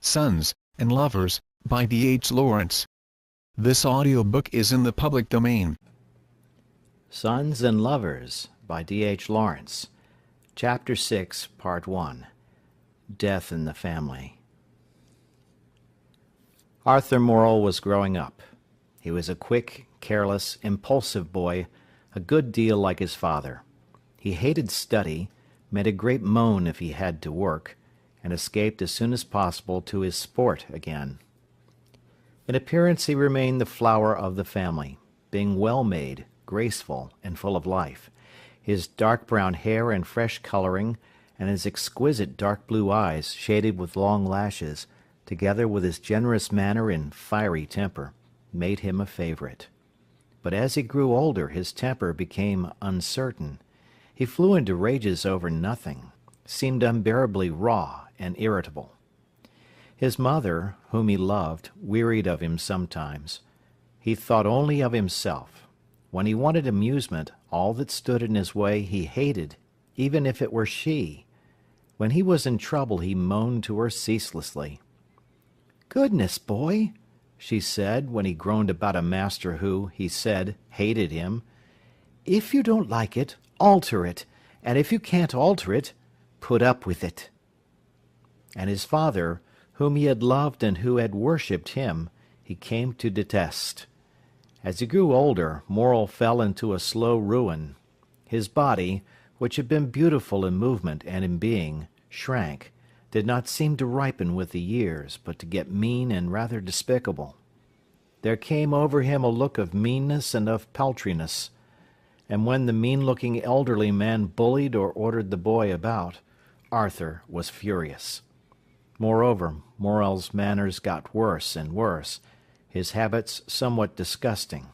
Sons and Lovers, by D.H.Lawrence. This audiobook is in the public domain. Sons and Lovers, by D.H.Lawrence. Chapter 6, Part 1. Death in the Family. Arthur Morel was growing up. He was a quick, careless, impulsive boy, a good deal like his father. He hated study, made a great moan if he had to work, and escaped as soon as possible to his sport again. In appearance he remained the flower of the family, being well-made, graceful, and full of life. His dark brown hair and fresh coloring, and his exquisite dark blue eyes shaded with long lashes, together with his generous manner and fiery temper, made him a favorite. But as he grew older his temper became uncertain. He flew into rages over nothing, seemed unbearably raw and irritable. His mother, whom he loved, wearied of him sometimes. He thought only of himself. When he wanted amusement, all that stood in his way he hated, even if it were she. When he was in trouble he moaned to her ceaselessly. "Goodness, boy," she said, when he groaned about a master who, he said, hated him, "if you don't like it, alter it, and if you can't alter it, put up with it." And his father, whom he had loved and who had worshipped him, he came to detest. As he grew older, Morel fell into a slow ruin. His body, which had been beautiful in movement and in being, shrank, did not seem to ripen with the years, but to get mean and rather despicable. There came over him a look of meanness and of paltriness, and when the mean-looking elderly man bullied or ordered the boy about, Arthur was furious. Moreover, Morel's manners got worse and worse, his habits somewhat disgusting.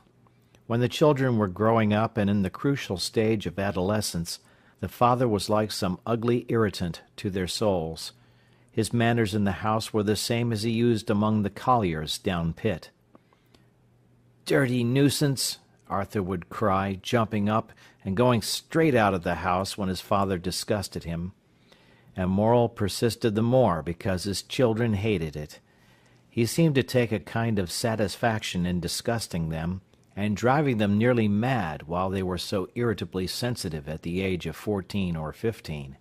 When the children were growing up and in the crucial stage of adolescence, the father was like some ugly irritant to their souls. His manners in the house were the same as he used among the colliers down pit. "Dirty nuisance!" Arthur would cry, jumping up and going straight out of the house when his father disgusted him. And Morel persisted the more because his children hated it. He seemed to take a kind of satisfaction in disgusting them, and driving them nearly mad while they were so irritably sensitive at the age of 14 or 15.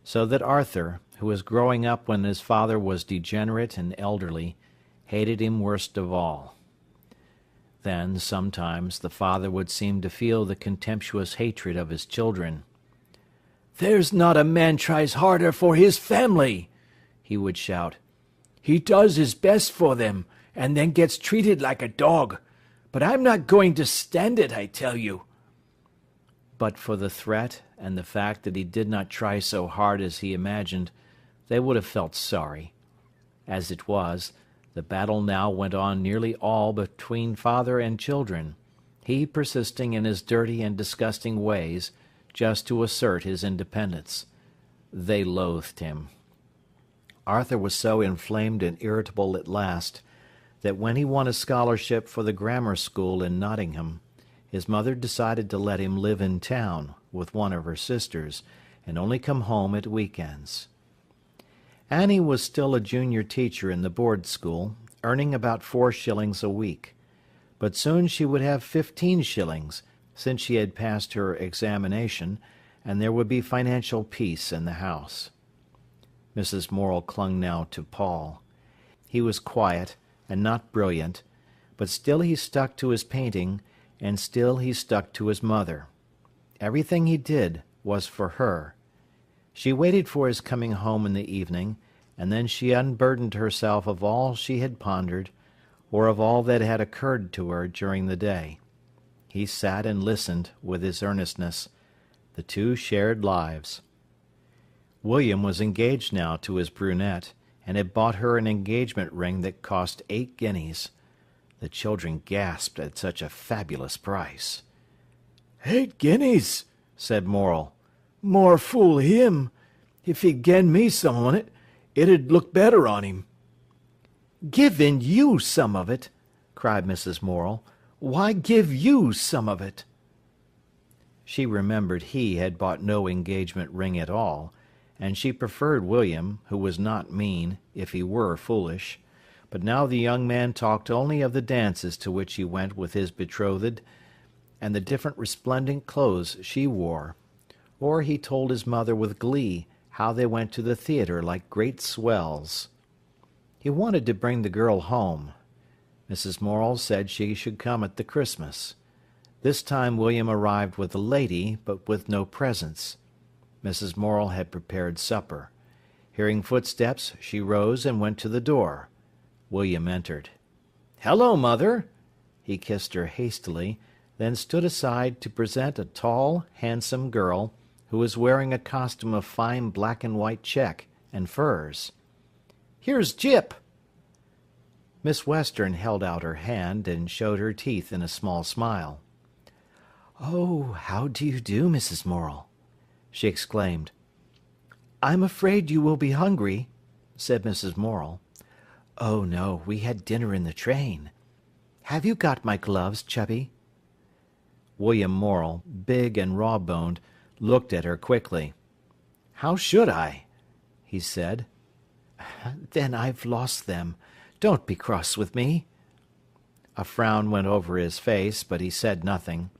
So that Arthur, who was growing up when his father was degenerate and elderly, hated him worst of all. Then, sometimes, the father would seem to feel the contemptuous hatred of his children. "There's not a man tries harder for his family," he would shout. "He does his best for them, and then gets treated like a dog. But I'm not going to stand it, I tell you." But for the threat and the fact that he did not try so hard as he imagined, they would have felt sorry. As it was, the battle now went on nearly all between father and children, he persisting in his dirty and disgusting ways, just to assert his independence. They loathed him. Arthur was so inflamed and irritable at last, that when he won a scholarship for the grammar school in Nottingham, his mother decided to let him live in town with one of her sisters, and only come home at week-ends. Annie was still a junior teacher in the board school, earning about 4 shillings a week. But soon she would have 15 shillings, since she had passed her examination, and there would be financial peace in the house. Mrs. Morel clung now to Paul. He was quiet and not brilliant, but still he stuck to his painting, and still he stuck to his mother. Everything he did was for her. She waited for his coming home in the evening, and then she unburdened herself of all she had pondered, or of all that had occurred to her during the day. He sat and listened with his earnestness. The two shared lives. William was engaged now to his brunette, and had bought her an engagement ring that cost 8 guineas. The children gasped at such a fabulous price. "8 guineas," said Morel. "More fool him. If he'd gen me some on it, it'd look better on him." "Given you some of it!" cried Mrs. Morel. "Why give you some of it?" She remembered he had bought no engagement ring at all, and she preferred William, who was not mean, if he were foolish. But now the young man talked only of the dances to which he went with his betrothed, and the different resplendent clothes she wore. Or he told his mother with glee how they went to the theatre like great swells. He wanted to bring the girl home. Mrs. Morel said she should come at the Christmas. This time William arrived with a lady, but with no presents. Mrs. Morel had prepared supper. Hearing footsteps, she rose and went to the door. William entered. "Hello, mother!" He kissed her hastily, then stood aside to present a tall, handsome girl, who was wearing a costume of fine black and white check and furs. "Here's Jip!" Miss Western held out her hand and showed her teeth in a small smile. "Oh, how do you do, Mrs. Morel?" she exclaimed. "I'm afraid you will be hungry," said Mrs. Morel. "Oh, no, we had dinner in the train. Have you got my gloves, Chubby?" William Morel, big and raw-boned, looked at her quickly. "How should I?" he said. "Then I've lost them. Don't be cross with me." A frown went over his face, but he said nothing.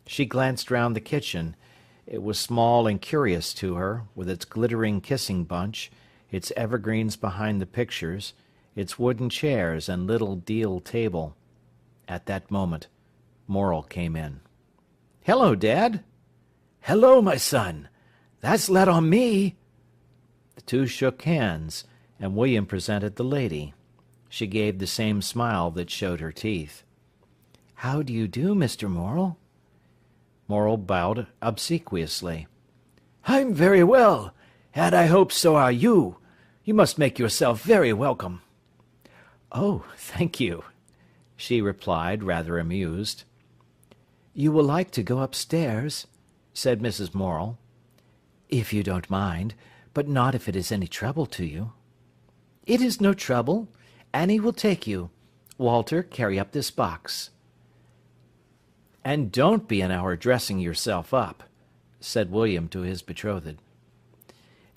She glanced round the kitchen. It was small and curious to her, with its glittering kissing bunch, its evergreens behind the pictures, its wooden chairs and little deal table. At that moment, Morel came in. "Hello, Dad." "Hello, my son. That's let on me." The two shook hands, and William presented the lady. She gave the same smile that showed her teeth. "How do you do, Mr. Morel?" Morel bowed obsequiously. "I'm very well, and I hope so are you. You must make yourself very welcome." "Oh, thank you," she replied, rather amused. "You will like to go upstairs," said Mrs. Morel. "If you don't mind, but not if it is any trouble to you." "It is no trouble. Annie will take you. Walter, carry up this box." "And don't be an hour dressing yourself up," said William to his betrothed.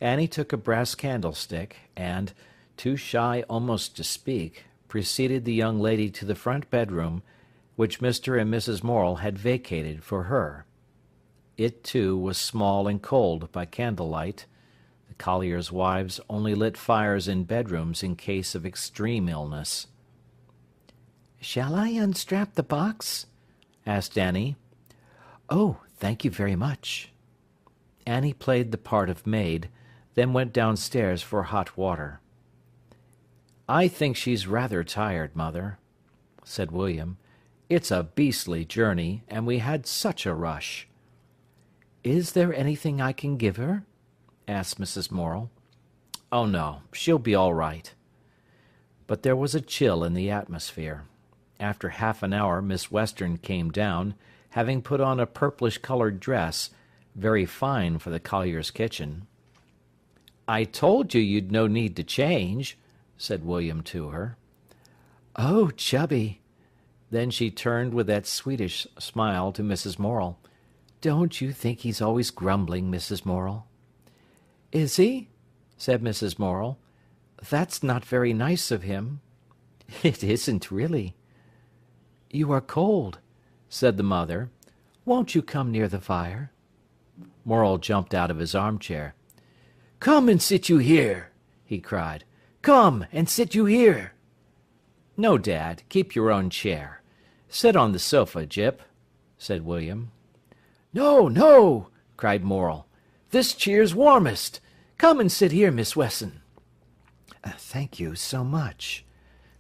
Annie took a brass candlestick, and, too shy almost to speak, preceded the young lady to the front bedroom, which Mr. and Mrs. Morel had vacated for her. It, too, was small and cold by candlelight. The colliers' wives only lit fires in bedrooms in case of extreme illness. "Shall I unstrap the box?" asked Annie. "Oh, thank you very much." Annie played the part of maid, then went downstairs for hot water. "I think she's rather tired, mother," said William. "It's a beastly journey, and we had such a rush." "Is there anything I can give her?" asked Mrs. Morel. "Oh, no, she'll be all right." But there was a chill in the atmosphere. After half an hour Miss Western came down, having put on a purplish-coloured dress, very fine for the collier's kitchen. "I told you you'd no need to change," said William to her. "Oh, Chubby!" Then she turned with that sweetish smile to Mrs. Morel. "Don't you think he's always grumbling, Mrs. Morel?" "Is he?" said Mrs. Morel. "That's not very nice of him." "It isn't, really." "You are cold," said the mother. "Won't you come near the fire?" Morel jumped out of his armchair. "Come and sit you here," he cried. "Come and sit you here." "No, Dad, keep your own chair. Sit on the sofa, Jip," said William. "No, no," cried Morel. "This cheer's warmest. Come and sit here, Miss Wesson." "Thank you so much,"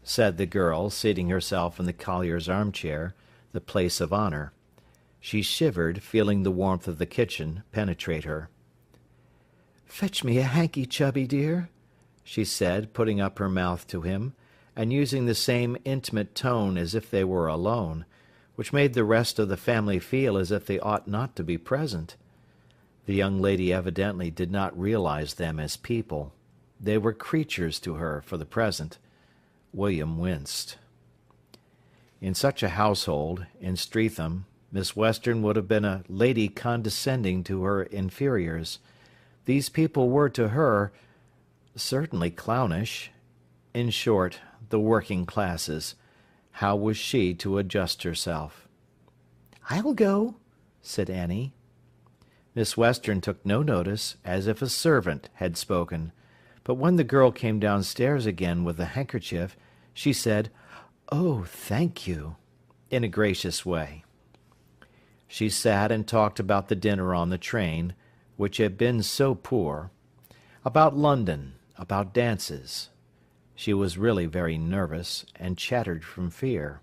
said the girl, seating herself in the collier's armchair, the place of honour. She shivered, feeling the warmth of the kitchen penetrate her. "Fetch me a hanky, Chubby dear," she said, putting up her mouth to him, and using the same intimate tone as if they were alone, which made the rest of the family feel as if they ought not to be present. The young lady evidently did not realize them as people. They were creatures to her for the present. William winced. In such a household, in Streatham, Miss Western would have been a lady condescending to her inferiors. these people were to her certainly clownish. In short, the working classes. How was she to adjust herself? "I'll go," said Annie. Miss Western took no notice, as if a servant had spoken, but when the girl came downstairs again with the handkerchief, she said, "Oh, thank you," in a gracious way. She sat and talked about the dinner on the train, which had been so poor, about London, about dances. She was really very nervous, and chattered from fear.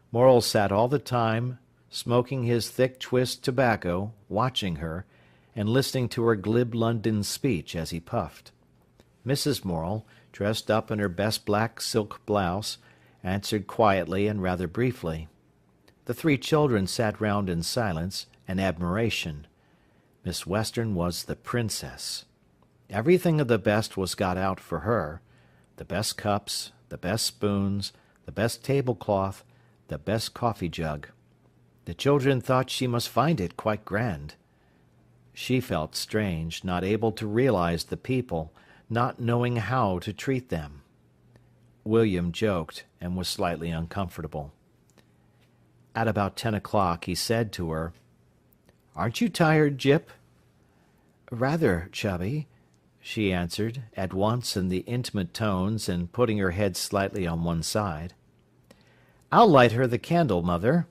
Morel sat all the time, smoking his thick twist tobacco, watching her, and listening to her glib London speech as he puffed. Mrs. Morel, dressed up in her best black silk blouse, answered quietly and rather briefly. The three children sat round in silence and admiration. Miss Western was the princess. Everything of the best was got out for her, the best cups, the best spoons, the best tablecloth, the best coffee-jug. The children thought she must find it quite grand. She felt strange, not able to realize the people, not knowing how to treat them. William joked, and was slightly uncomfortable. At about 10 o'clock he said to her, "Aren't you tired, Jip?" "Rather, Chubby," she answered, at once in the intimate tones, and putting her head slightly on one side. "I'll light her the candle, Mother,"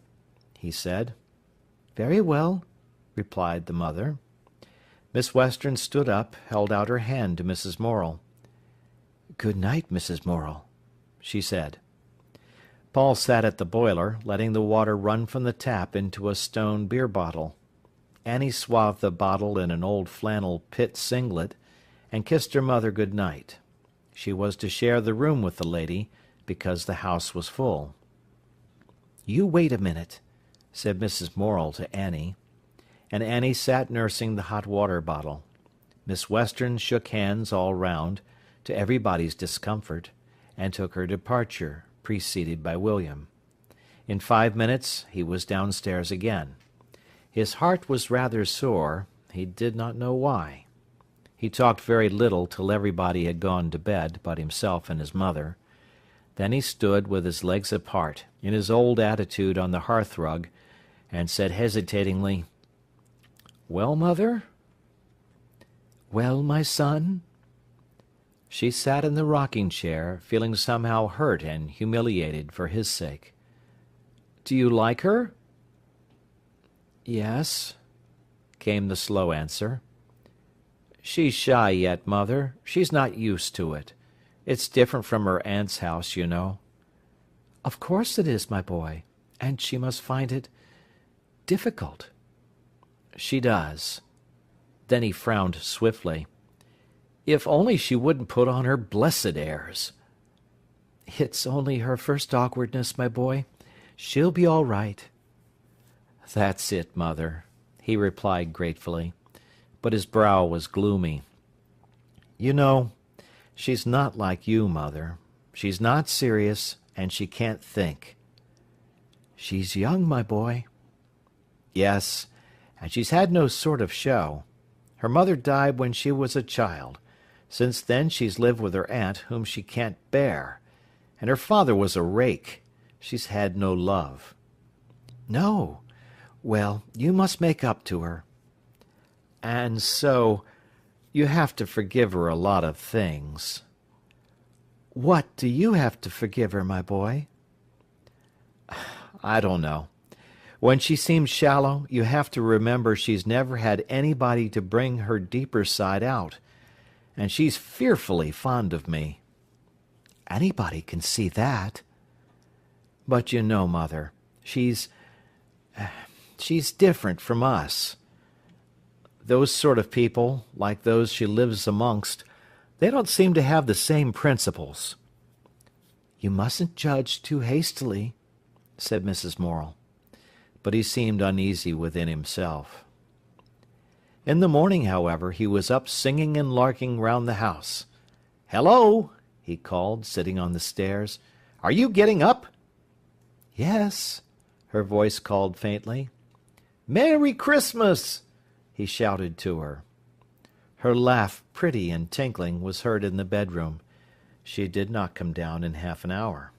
he said. "Very well," replied the mother. Miss Western stood up, held out her hand to Mrs. Morel. "Good night, Mrs. Morel," she said. Paul sat at the boiler, letting the water run from the tap into a stone beer bottle. Annie swathed the bottle in an old flannel pit singlet, and kissed her mother good night. She was to share the room with the lady, because the house was full. "You wait a minute," said Mrs. Morel to Annie, and Annie sat nursing the hot water bottle. Miss Western shook hands all round, to everybody's discomfort, and took her departure, preceded by William. In 5 minutes he was downstairs again. His heart was rather sore, he did not know why. He talked very little till everybody had gone to bed but himself and his mother. Then he stood with his legs apart, in his old attitude on the hearthrug, and said hesitatingly, "Well, Mother?" "Well, my son?" She sat in the rocking-chair, feeling somehow hurt and humiliated for his sake. "Do you like her?" "Yes," came the slow answer. "She's shy yet, Mother. She's not used to it. It's different from her aunt's house, you know." "Of course it is, my boy. And she must find it difficult." "She does." Then he frowned swiftly. "If only she wouldn't put on her blessed airs." "It's only her first awkwardness, my boy. She'll be all right." "That's it, Mother," he replied gratefully, but his brow was gloomy. "You know, she's not like you, Mother. She's not serious, and she can't think." "She's young, my boy." "Yes, and she's had no sort of show. Her mother died when she was a child. Since then she's lived with her aunt, whom she can't bear. And her father was a rake. She's had no love." "No. Well, you must make up to her." "And so, you have to forgive her a lot of things." "What do you have to forgive her, my boy?" "I don't know. When she seems shallow, you have to remember she's never had anybody to bring her deeper side out. And she's fearfully fond of me." "Anybody can see that." "But you know, Mother, she's different from us. Those sort of people, like those she lives amongst, they don't seem to have the same principles." "You mustn't judge too hastily," said Mrs. Morel. But he seemed uneasy within himself. In the morning, however, he was up singing and larking round the house. "Hello!" he called, sitting on the stairs. "Are you getting up?" "Yes," her voice called faintly. "Merry Christmas!" he shouted to her. Her laugh, pretty and tinkling, was heard in the bedroom. She did not come down in half an hour.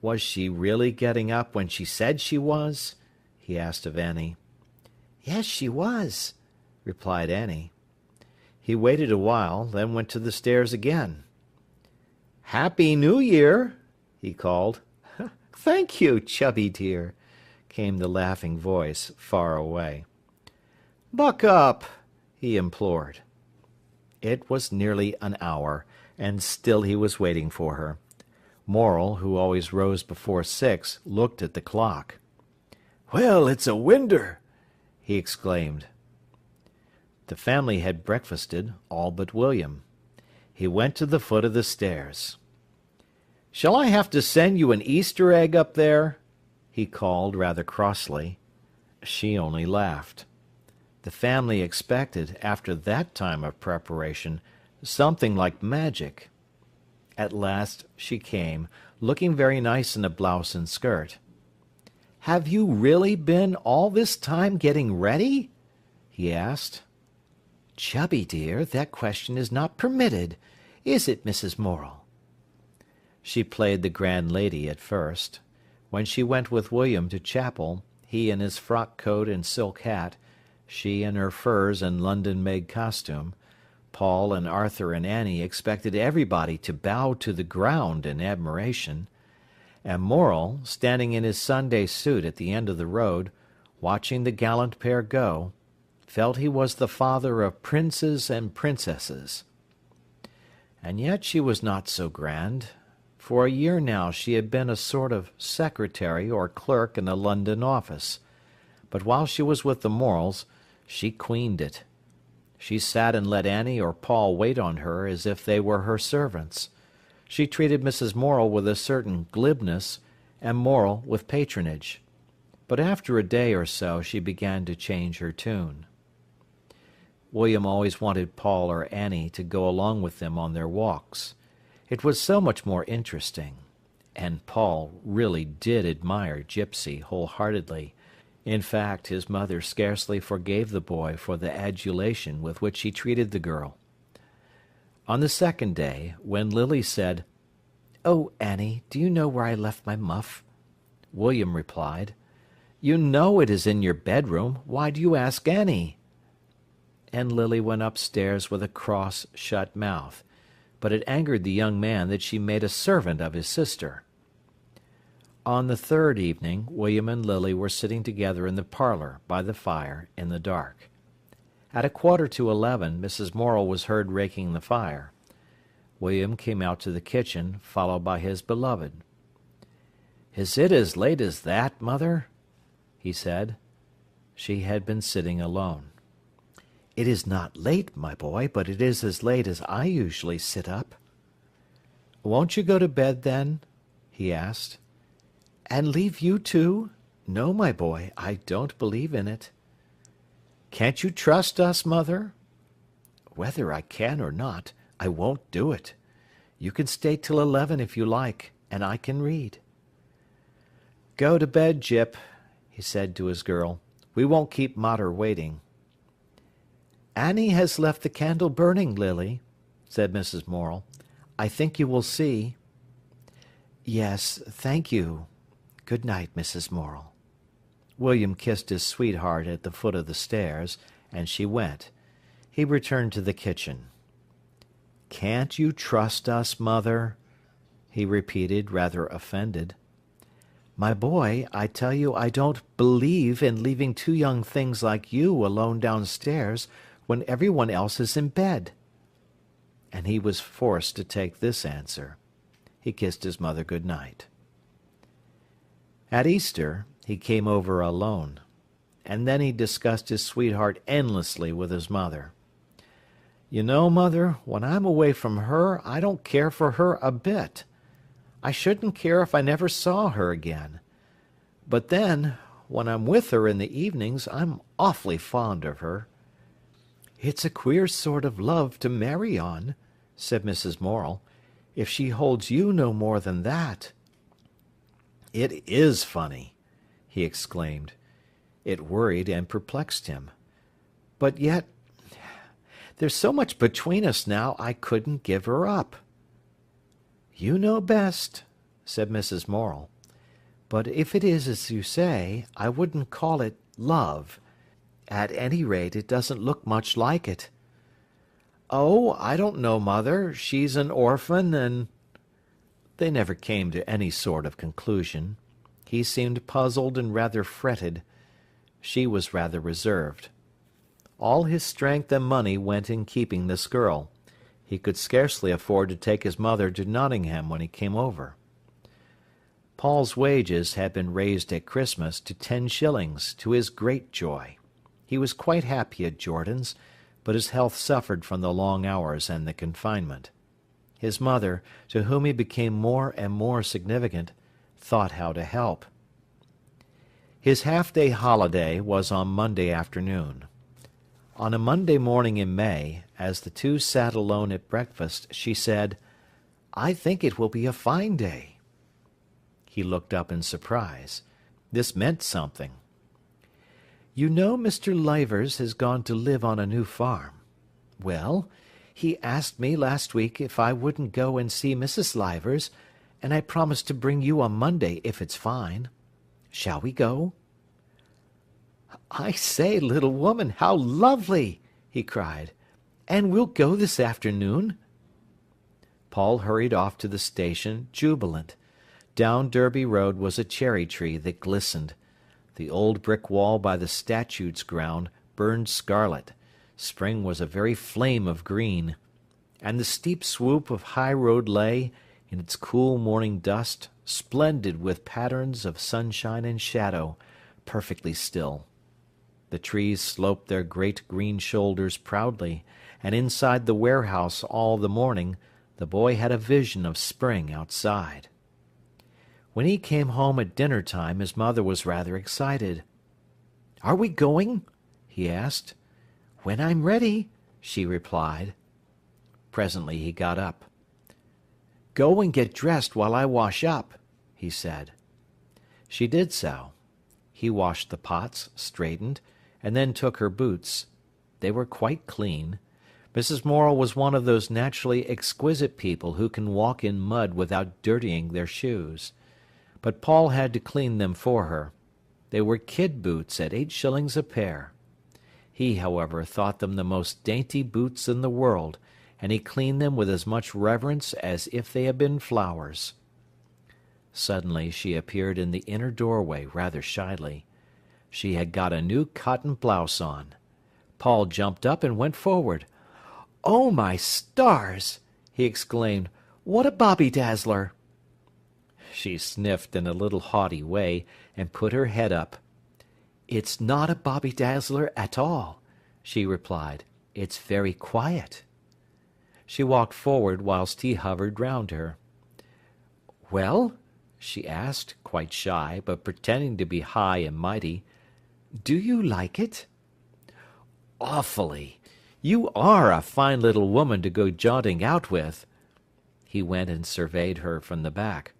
Was she really getting up when she said she was? He asked of Annie. Yes, she was, replied Annie. He waited a while, then went to the stairs again. Happy New Year, he called. Thank you, Chubby dear, came the laughing voice far away. Buck up, he implored. It was nearly an hour, and still he was waiting for her. Morel, who always rose before 6, looked at the clock. Well, it's a winder, he exclaimed. The family had breakfasted, all but William. He went to the foot of the stairs. Shall I have to send you an Easter egg up there? He called rather crossly. She only laughed. The family expected, after that time of preparation, something like magic. At last she came, looking very nice in a blouse and skirt. Have you really been all this time getting ready? He asked. Chubby dear, that question is not permitted. Is it, Mrs. Morel? She played the grand lady at first. When she went with William to chapel, he in his frock coat and silk hat, she in her furs and London-made costume, Paul and Arthur and Annie expected everybody to bow to the ground in admiration, and Morel, standing in his Sunday suit at the end of the road, watching the gallant pair go, felt he was the father of princes and princesses. And yet she was not so grand. For a year now she had been a sort of secretary or clerk in a London office, but while she was with the Morels, she queened it. She sat and let Annie or Paul wait on her as if they were her servants. She treated Mrs. Morel with a certain glibness, and Morel with patronage. But after a day or so she began to change her tune. William always wanted Paul or Annie to go along with them on their walks. It was so much more interesting. And Paul really did admire Gypsy wholeheartedly. In fact, his mother scarcely forgave the boy for the adulation with which he treated the girl. On the second day, when Lily said, "Oh, Annie, do you know where I left my muff?" William replied, "You know it is in your bedroom. Why do you ask Annie?" And Lily went upstairs with a cross, shut mouth, but it angered the young man that she made a servant of his sister. On the third evening, William and Lily were sitting together in the parlour, by the fire, in the dark. At 11:15, Mrs. Morel was heard raking the fire. William came out to the kitchen, followed by his beloved. "Is it as late as that, mother?" he said. She had been sitting alone. "It is not late, my boy, but it is as late as I usually sit up." "Won't you go to bed, then?" he asked. "And leave you too? No, my boy, I don't believe in it." "Can't you trust us, mother?" "Whether I can or not, I won't do it. You can stay till 11 if you like, and I can read." "Go to bed, Gyp," he said to his girl. "We won't keep mater waiting." "Annie has left the candle burning, Lily," said Mrs. Morel. "I think you will see." "Yes, thank you. Good night, Mrs. Morel." William kissed his sweetheart at the foot of the stairs, and she went. He returned to the kitchen. "Can't you trust us, mother?" he repeated, rather offended. "My boy, I tell you I don't believe in leaving two young things like you alone downstairs when everyone else is in bed." And he was forced to take this answer. He kissed his mother good night. At Easter, he came over alone, and then he discussed his sweetheart endlessly with his mother. "You know, mother, when I'm away from her, I don't care for her a bit. I shouldn't care if I never saw her again. But then, when I'm with her in the evenings, I'm awfully fond of her." "It's a queer sort of love to marry on," said Mrs. Morel, "if she holds you no more than that." "It is funny," he exclaimed. It worried and perplexed him. But yet, There's so much between us now, I couldn't give her up." "You know best," said Mrs. Morel. "But if it is as you say, I wouldn't call it love. At any rate, it doesn't look much like it." "Oh, I don't know, Mother. She's an orphan, and—" They never came to any sort of conclusion. He seemed puzzled and rather fretted. She was rather reserved. All his strength and money went in keeping this girl. He could scarcely afford to take his mother to Nottingham when he came over. Paul's wages had been raised at Christmas to 10 shillings, to his great joy. He was quite happy at Jordan's, but his health suffered from the long hours and the confinement. His mother, to whom he became more and more significant, thought how to help. His half-day holiday was on Monday afternoon. On a Monday morning in May, as the two sat alone at breakfast, she said, "I think it will be a fine day." He looked up in surprise. This meant something. "You know Mr. Livers has gone to live on a new farm. Well, he asked me last week if I wouldn't go and see Mrs. Livers, and I promised to bring you on Monday if it's fine. Shall we go?" "I say, little woman, how lovely!" he cried. "And we'll go this afternoon?" Paul hurried off to the station, jubilant. Down Derby Road was a cherry tree that glistened. The old brick wall by the statues ground burned scarlet. Spring was a very flame of green. And the steep swoop of High Road lay, in its cool morning dust, splendid with patterns of sunshine and shadow, perfectly still. The trees sloped their great green shoulders proudly, and inside the warehouse all the morning the boy had a vision of spring outside. When he came home at dinner-time his mother was rather excited. "Are we going?" he asked. "When I'm ready," she replied. Presently he got up. "Go and get dressed while I wash up," he said. She did so. He washed the pots, straightened, and then took her boots. They were quite clean. Mrs. Morel was one of those naturally exquisite people who can walk in mud without dirtying their shoes. But Paul had to clean them for her. They were kid boots at 8 shillings a pair. He, however, thought them the most dainty boots in the world, and he cleaned them with as much reverence as if they had been flowers. Suddenly she appeared in the inner doorway rather shyly. She had got a new cotton blouse on. Paul jumped up and went forward. "Oh, my stars!" he exclaimed. "What a bobby-dazzler!" She sniffed in a little haughty way and put her head up. "It's not a bobby-dazzler at all," she replied. "It's very quiet." She walked forward whilst he hovered round her. "Well," she asked, quite shy, but pretending to be high and mighty, "do you like it?" "Awfully. You are a fine little woman to go jaunting out with." He went and surveyed her from the back.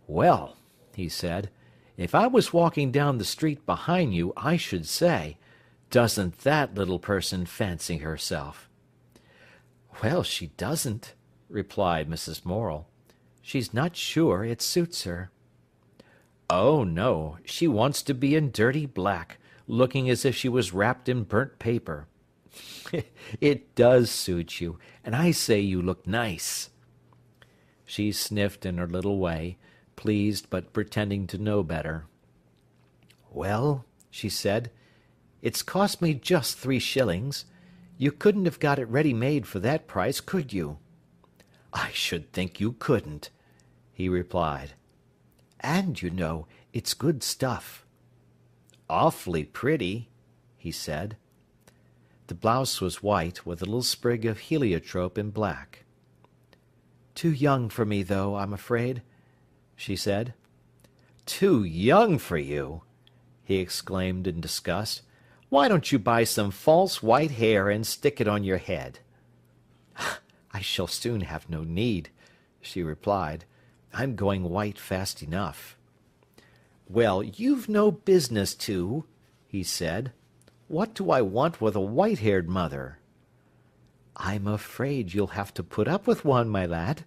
"Well," he said, "if I was walking down the street behind you, I should say, 'Doesn't that little person fancy herself?'" "Well, she doesn't," replied Mrs. Morel. "She's not sure it suits her." "Oh, no, she wants to be in dirty black, looking as if she was wrapped in burnt paper." "It does suit you, and I say you look nice." She sniffed in her little way, pleased but pretending to know better. "Well," she said, "it's cost me just 3 shillings. You couldn't have got it ready-made for that price, could you?" "I should think you couldn't," he replied. "And, you know, it's good stuff." "Awfully pretty," he said. The blouse was white, with a little sprig of heliotrope in black. "Too young for me, though, I'm afraid," she said. "Too young for you!" he exclaimed in disgust. "Why don't you buy some false white hair and stick it on your head?" "I shall soon have no need," she replied. "I'm going white fast enough." "Well, you've no business to," he said. "What do I want with a white-haired mother?" "I'm afraid you'll have to put up with one, my lad,"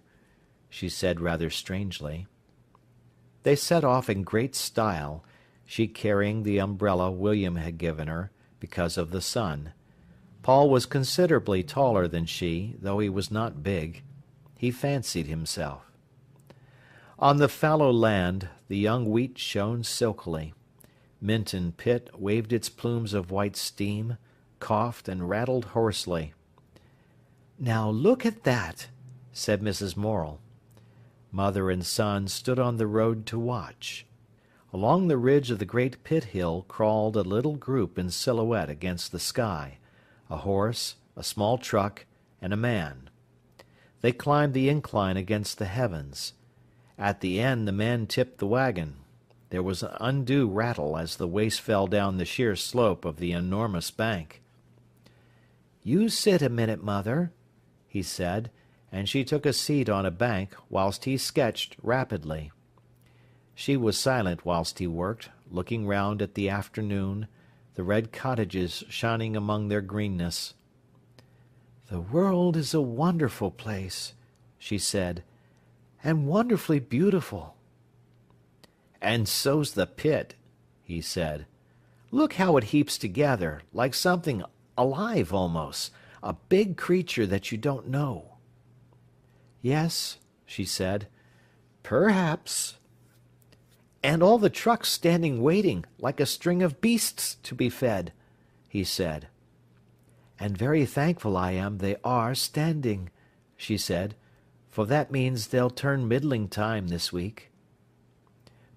she said rather strangely. They set off in great style, she carrying the umbrella William had given her, because of the sun. Paul was considerably taller than she, though he was not big. He fancied himself. On the fallow land the young wheat shone silkily. Minton Pit waved its plumes of white steam, coughed and rattled hoarsely. "Now look at that," said Mrs. Morel. Mother and son stood on the road to watch. Along the ridge of the great pit hill crawled a little group in silhouette against the sky, a horse, a small truck, and a man. They climbed the incline against the heavens. At the end the man tipped the wagon. There was an undue rattle as the waste fell down the sheer slope of the enormous bank. "You sit a minute, Mother," he said, and she took a seat on a bank whilst he sketched rapidly. She was silent whilst he worked, looking round at the afternoon, the red cottages shining among their greenness. "The world is a wonderful place," she said, "and wonderfully beautiful." "And so's the pit," he said. "Look how it heaps together, like something alive almost, a big creature that you don't know." "Yes," she said, "perhaps." "And all the trucks standing waiting, like a string of beasts to be fed," he said. "And very thankful I am they are standing," she said, "for that means they'll turn middling time this week."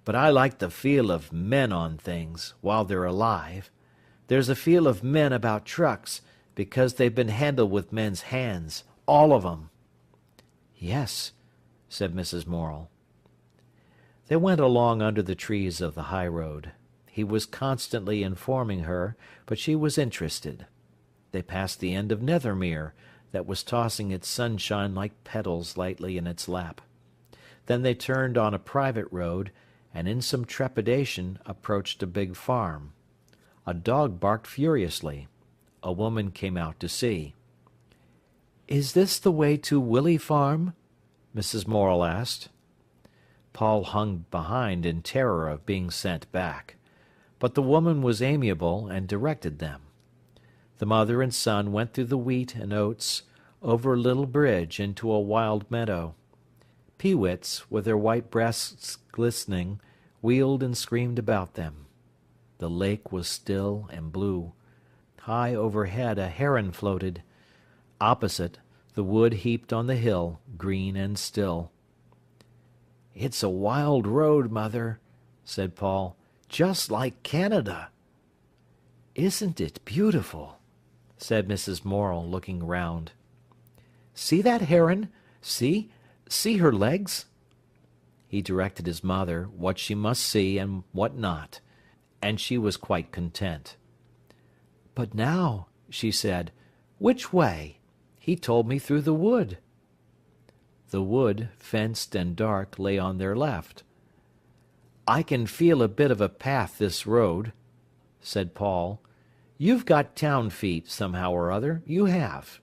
"But I like the feel of men on things, while they're alive. There's a feel of men about trucks, because they've been handled with men's hands, all of 'em." "Yes," said Mrs. Morel. They went along under the trees of the high road. He was constantly informing her, but she was interested. They passed the end of Nethermere, that was tossing its sunshine like petals lightly in its lap. Then they turned on a private road, and in some trepidation approached a big farm. A dog barked furiously. A woman came out to see. "Is this the way to Willey Farm?" Mrs. Morel asked. Paul hung behind in terror of being sent back. But the woman was amiable and directed them. The mother and son went through the wheat and oats, over a little bridge into a wild meadow. Peewits, with their white breasts glistening, wheeled and screamed about them. The lake was still and blue. High overhead a heron floated. Opposite, the wood heaped on the hill, green and still. "It's a wild road, Mother," said Paul, "just like Canada." "Isn't it beautiful?" said Mrs. Morel, looking round. "See that heron? See her legs?" He directed his mother what she must see and what not, and she was quite content. "But now," she said, "which way? He told me through the wood." The wood, fenced and dark, lay on their left. "I can feel a bit of a path this road," said Paul. "You've got town feet, somehow or other, you have."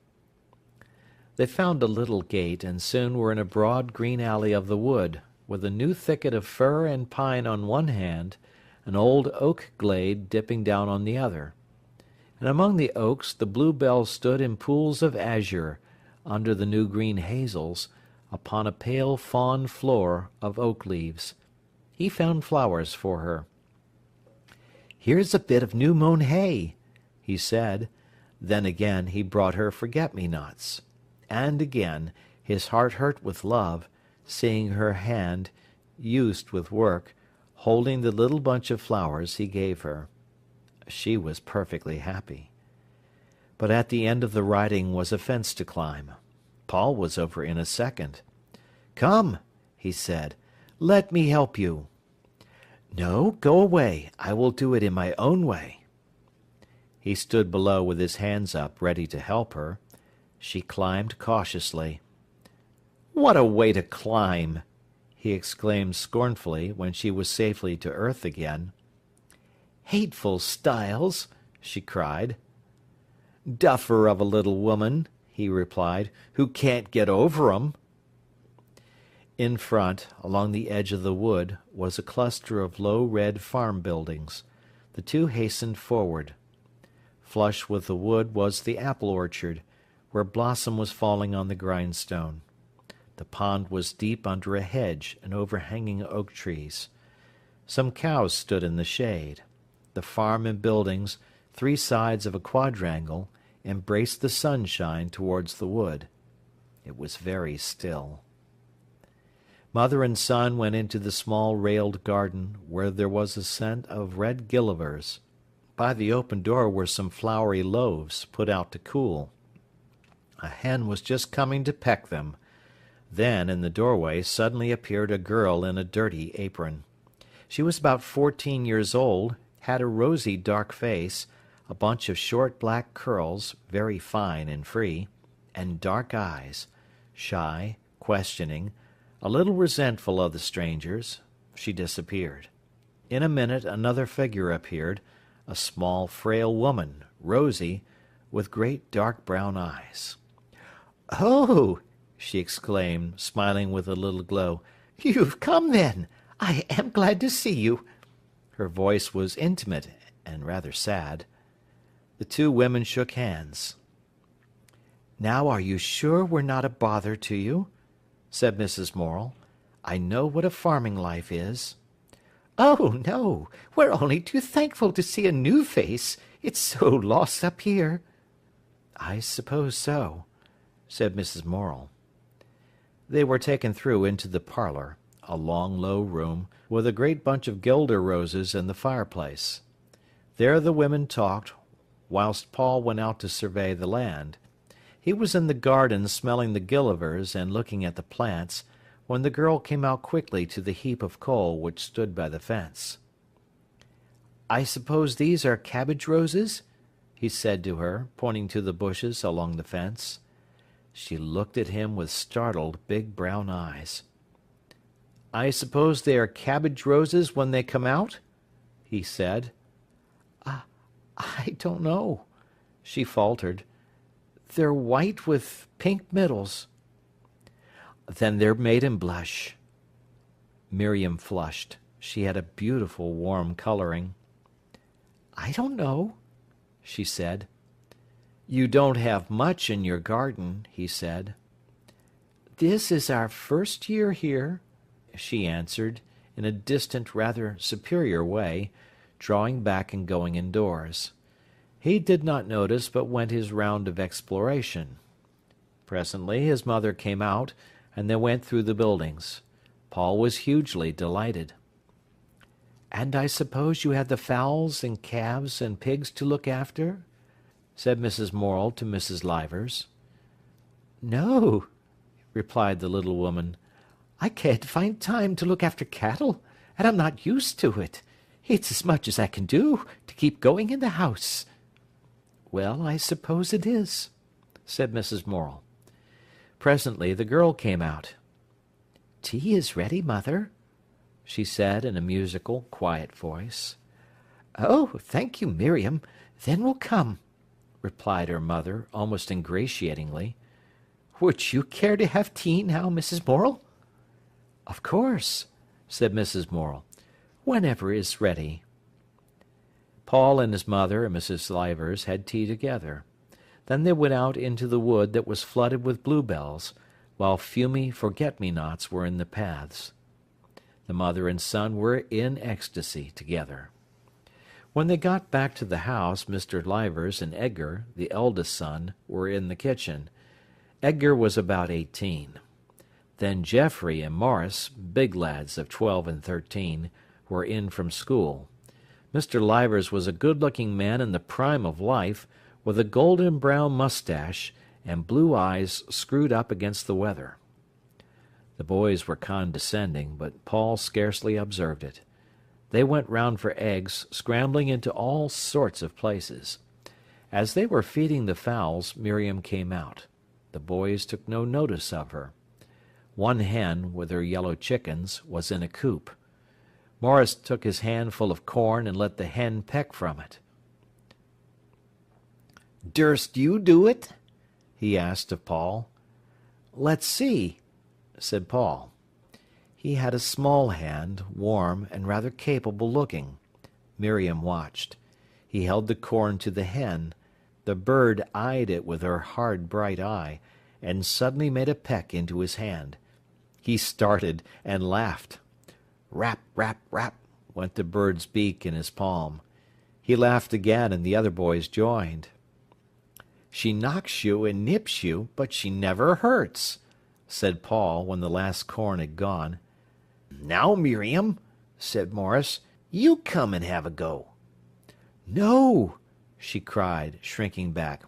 They found a little gate, and soon were in a broad green alley of the wood, with a new thicket of fir and pine on one hand, an old oak glade dipping down on the other. And among the oaks the bluebells stood in pools of azure, under the new green hazels, upon a pale fawn floor of oak leaves. He found flowers for her. "Here's a bit of new-mown hay," he said. Then again he brought her forget-me-nots. And again, his heart hurt with love, seeing her hand, used with work, holding the little bunch of flowers he gave her. She was perfectly happy. But at the end of the riding was a fence to climb. Paul was over in a second. "Come," he said, "let me help you." "No, go away. I will do it in my own way." He stood below with his hands up, ready to help her. She climbed cautiously. "What a way to climb!" he exclaimed scornfully, when she was safely to earth again. "Hateful stiles!" she cried. "Duffer of a little woman!" he replied, "who can't get over 'em." In front, along the edge of the wood, was a cluster of low red farm buildings. The two hastened forward. Flush with the wood was the apple orchard, where blossom was falling on the grindstone. The pond was deep under a hedge and overhanging oak trees. Some cows stood in the shade. The farm and buildings, 3 sides of a quadrangle, embraced the sunshine towards the wood. It was very still. Mother and son went into the small railed garden, where there was a scent of red gillivers. By the open door were some floury loaves, put out to cool. A hen was just coming to peck them. Then, in the doorway, suddenly appeared a girl in a dirty apron. She was about 14 years old, had a rosy dark face, a bunch of short black curls, very fine and free, and dark eyes, shy, questioning, a little resentful of the strangers. She disappeared. In a minute another figure appeared, a small, frail woman, rosy, with great dark brown eyes. "Oh!" she exclaimed, smiling with a little glow. "You've come, then! I am glad to see you." Her voice was intimate and rather sad. The two women shook hands. "Now are you sure we're not a bother to you?" said Mrs. Morel. "I know what a farming life is." "Oh, no, we're only too thankful to see a new face. It's so lost up here." "I suppose so," said Mrs. Morel. They were taken through into the parlour, a long, low room, with a great bunch of guelder roses in the fireplace. There the women talked, whilst Paul went out to survey the land. He was in the garden smelling the gillivers and looking at the plants, when the girl came out quickly to the heap of coal which stood by the fence. "I suppose these are cabbage roses?" he said to her, pointing to the bushes along the fence. She looked at him with startled, big brown eyes. "I suppose they are cabbage roses when they come out?" he said. "I don't know," she faltered. "They're white with pink middles." "Then they're maiden blush." Miriam flushed. She had a beautiful warm colouring. "I don't know," she said. "You don't have much in your garden," he said. "This is our first year here," she answered, in a distant, rather superior way, drawing back and going indoors. He did not notice, but went his round of exploration. Presently his mother came out, and they went through the buildings. Paul was hugely delighted. "And I suppose you have the fowls and calves and pigs to look after?" said Mrs. Morel to Mrs. Livers. "No," replied the little woman. "I can't find time to look after cattle, and I'm not used to it. It's as much as I can do to keep going in the house." "Well, I suppose it is," said Mrs. Morel. Presently the girl came out. "Tea is ready, mother," she said in a musical, quiet voice. "Oh, thank you, Miriam. Then we'll come," replied her mother, almost ingratiatingly. "Would you care to have tea now, Mrs. Morel?" "Of course," said Mrs. Morel. "Whenever is ready." Paul and his mother and Mrs. Livers had tea together. Then they went out into the wood that was flooded with bluebells, while fumy forget-me-nots were in the paths. The mother and son were in ecstasy together. When they got back to the house, Mr. Livers and Edgar, the eldest son, were in the kitchen. Edgar was about 18. Then Geoffrey and Maurice, big lads of 12 and 13, were in from school. Mr. Livers was a good-looking man in the prime of life, with a golden-brown moustache and blue eyes screwed up against the weather. The boys were condescending, but Paul scarcely observed it. They went round for eggs, scrambling into all sorts of places. As they were feeding the fowls, Miriam came out. The boys took no notice of her. One hen, with her yellow chickens, was in a coop. Maurice took his handful of corn and let the hen peck from it. "Durst you do it?" he asked of Paul. "Let's see," said Paul. He had a small hand, warm and rather capable looking. Miriam watched. He held the corn to the hen. The bird eyed it with her hard, bright eye, and suddenly made a peck into his hand. He started and laughed. Rap, rap, rap went the bird's beak in his palm. He laughed again, and the other boys joined. "She knocks you and nips you, but she never hurts," said Paul when the last corn had gone. "Now, Miriam," said Morris, "you come and have a go." "No," she cried, shrinking back.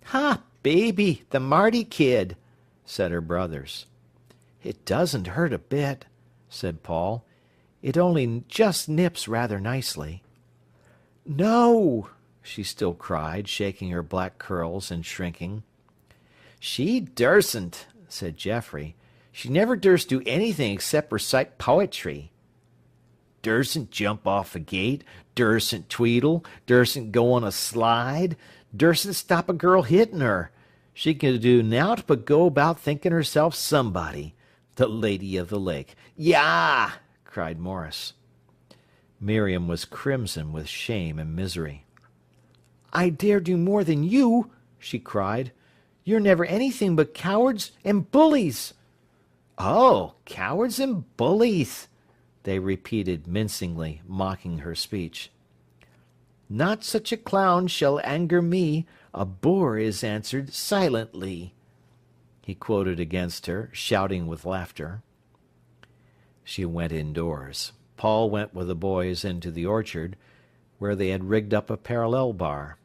"Ha, baby, the Marty kid," said her brothers. "It doesn't hurt a bit," said Paul. "It only just nips rather nicely." "No," she still cried, shaking her black curls and shrinking. "She dursn't," said Geoffrey. "She never durst do anything except recite poetry." "Dursn't jump off a gate, dursn't tweedle, dursn't go on a slide, dursn't stop a girl hitting her. She can do nowt but go about thinking herself somebody. The Lady of the Lake. Yah!" cried Morris. Miriam was crimson with shame and misery. "I dare do more than you," she cried. "You're never anything but cowards and bullies." "Oh, cowards and bullies," they repeated mincingly, mocking her speech. "Not such a clown shall anger me, a boor is answered silently," he quoted against her, shouting with laughter. She went indoors. Paul went with the boys into the orchard, where they had rigged up a parallel bar.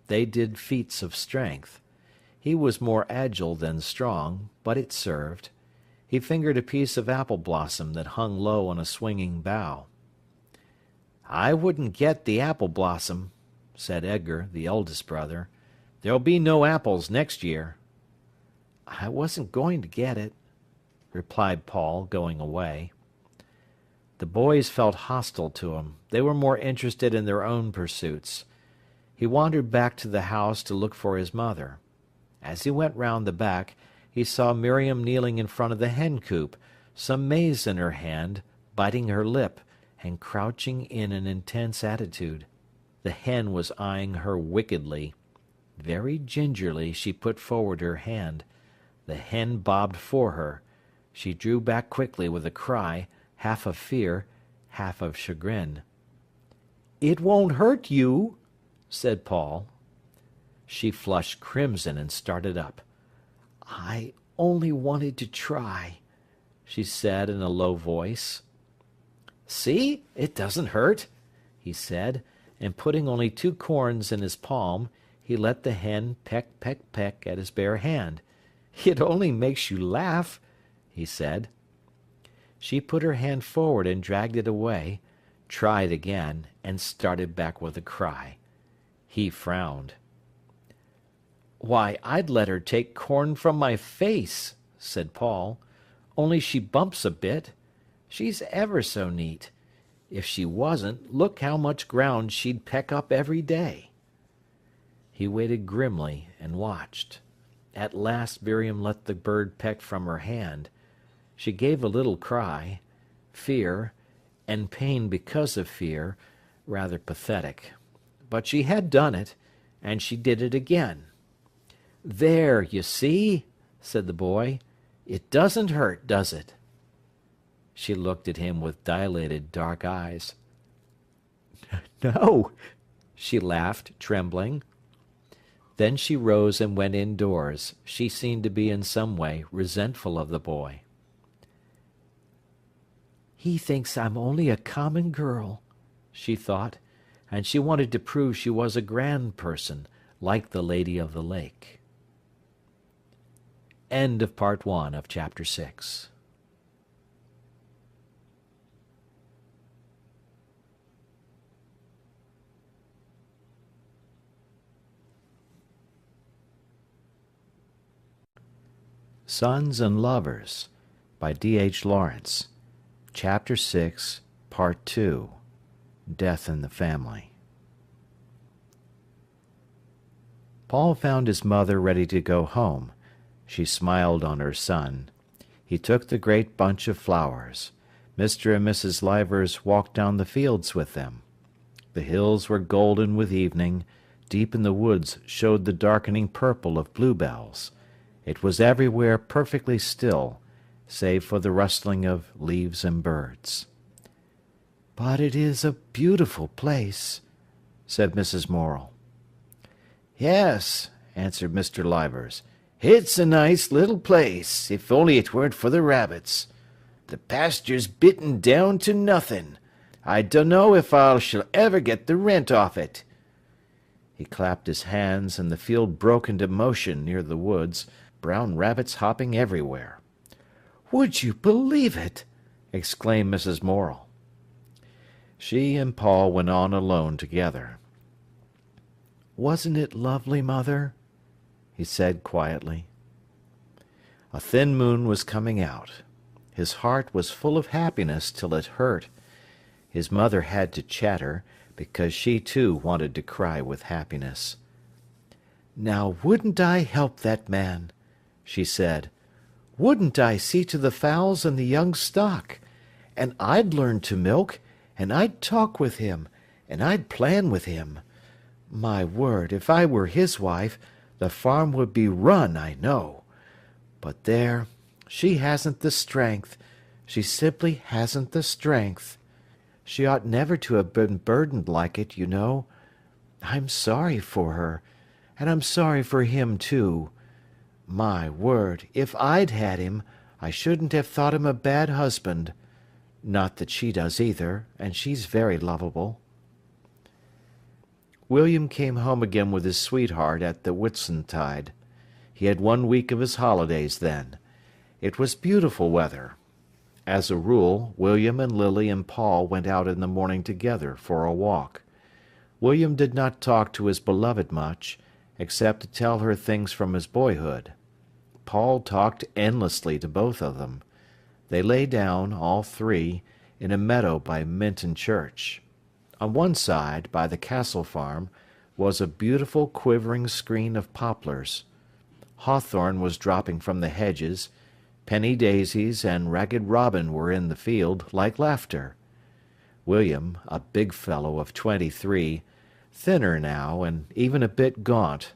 They did feats of strength. He was more agile than strong, but it served. He fingered a piece of apple blossom that hung low on a swinging bough. "I wouldn't get the apple blossom," said Edgar, the eldest brother. "There'll be no apples next year." "I wasn't going to get it," replied Paul, going away. The boys felt hostile to him. They were more interested in their own pursuits. He wandered back to the house to look for his mother. As he went round the back, he saw Miriam kneeling in front of the hen coop, some maize in her hand, biting her lip, and crouching in an intense attitude. The hen was eyeing her wickedly. Very gingerly she put forward her hand. The hen bobbed for her. She drew back quickly with a cry, half of fear, half of chagrin. "It won't hurt you," said Paul. She flushed crimson and started up. "I only wanted to try," she said in a low voice. "See, it doesn't hurt," he said, and putting only 2 corns in his palm, he let the hen peck, peck, peck at his bare hand. "It only makes you laugh," he said. She put her hand forward and dragged it away, tried again, and started back with a cry. He frowned. "Why, I'd let her take corn from my face," said Paul, "only she bumps a bit. She's ever so neat. If she wasn't, look how much ground she'd peck up every day." He waited grimly and watched. At last Miriam let the bird peck from her hand. She gave a little cry, fear, and pain because of fear, rather pathetic. But she had done it, and she did it again. "There, you see," said the boy. "It doesn't hurt, does it?" She looked at him with dilated dark eyes. "No," she laughed, trembling. Then she rose and went indoors. She seemed to be in some way resentful of the boy. "He thinks I'm only a common girl," she thought, and she wanted to prove she was a grand person, like the Lady of the Lake. End of Part 1 of Chapter 6. Sons and Lovers by D.H.Lawrence. Chapter 6, Part 2. Death in the Family. Paul found his mother ready to go home. She smiled on her son. He took the great bunch of flowers. Mr. and Mrs. Livers walked down the fields with them. The hills were golden with evening. Deep in the woods showed the darkening purple of bluebells. It was everywhere perfectly still, save for the rustling of leaves and birds. "But it is a beautiful place," said Mrs. Morel. "Yes," answered Mr. Livers. "It's a nice little place, if only it weren't for the rabbits. The pasture's bitten down to nothing. I dunno if I shall ever get the rent off it." He clapped his hands, and the field broke into motion near the woods, brown rabbits hopping everywhere. "Would you believe it?" exclaimed Mrs. Morel. She and Paul went on alone together. "Wasn't it lovely, Mother?" he said quietly. A thin moon was coming out. His heart was full of happiness till it hurt. His mother had to chatter, because she too wanted to cry with happiness. "Now wouldn't I help that man?" she said. "Wouldn't I see to the fowls and the young stock? And I'd learn to milk, and I'd talk with him, and I'd plan with him. My word, if I were his wife, the farm would be run, I know. But there, she hasn't the strength. She simply hasn't the strength. She ought never to have been burdened like it, you know. I'm sorry for her, and I'm sorry for him too. My word, if I'd had him, I shouldn't have thought him a bad husband. Not that she does either, and she's very lovable." William came home again with his sweetheart at the Whitsuntide. He had 1 week of his holidays then. It was beautiful weather. As a rule, William and Lily and Paul went out in the morning together for a walk. William did not talk to his beloved much, except to tell her things from his boyhood. Paul talked endlessly to both of them. They lay down, all three, in a meadow by Minton Church. On one side, by the Castle farm, was a beautiful quivering screen of poplars. Hawthorn was dropping from the hedges. Penny daisies and ragged robin were in the field, like laughter. William, a big fellow of 23, thinner now and even a bit gaunt,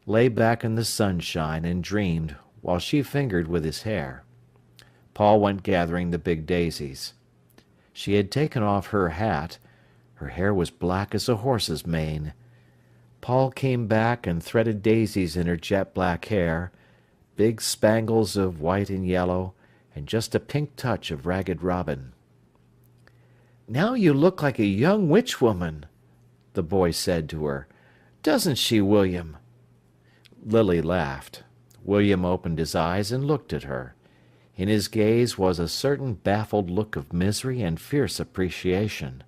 lay back in the sunshine and dreamed, while she fingered with his hair. Paul went gathering the big daisies. She had taken off her hat. Her hair was black as a horse's mane. Paul came back and threaded daisies in her jet-black hair, big spangles of white and yellow, and just a pink touch of ragged robin. "Now you look like a young witch-woman," the boy said to her. "Doesn't she, William?" Lily laughed. William opened his eyes and looked at her. In his gaze was a certain baffled look of misery and fierce appreciation.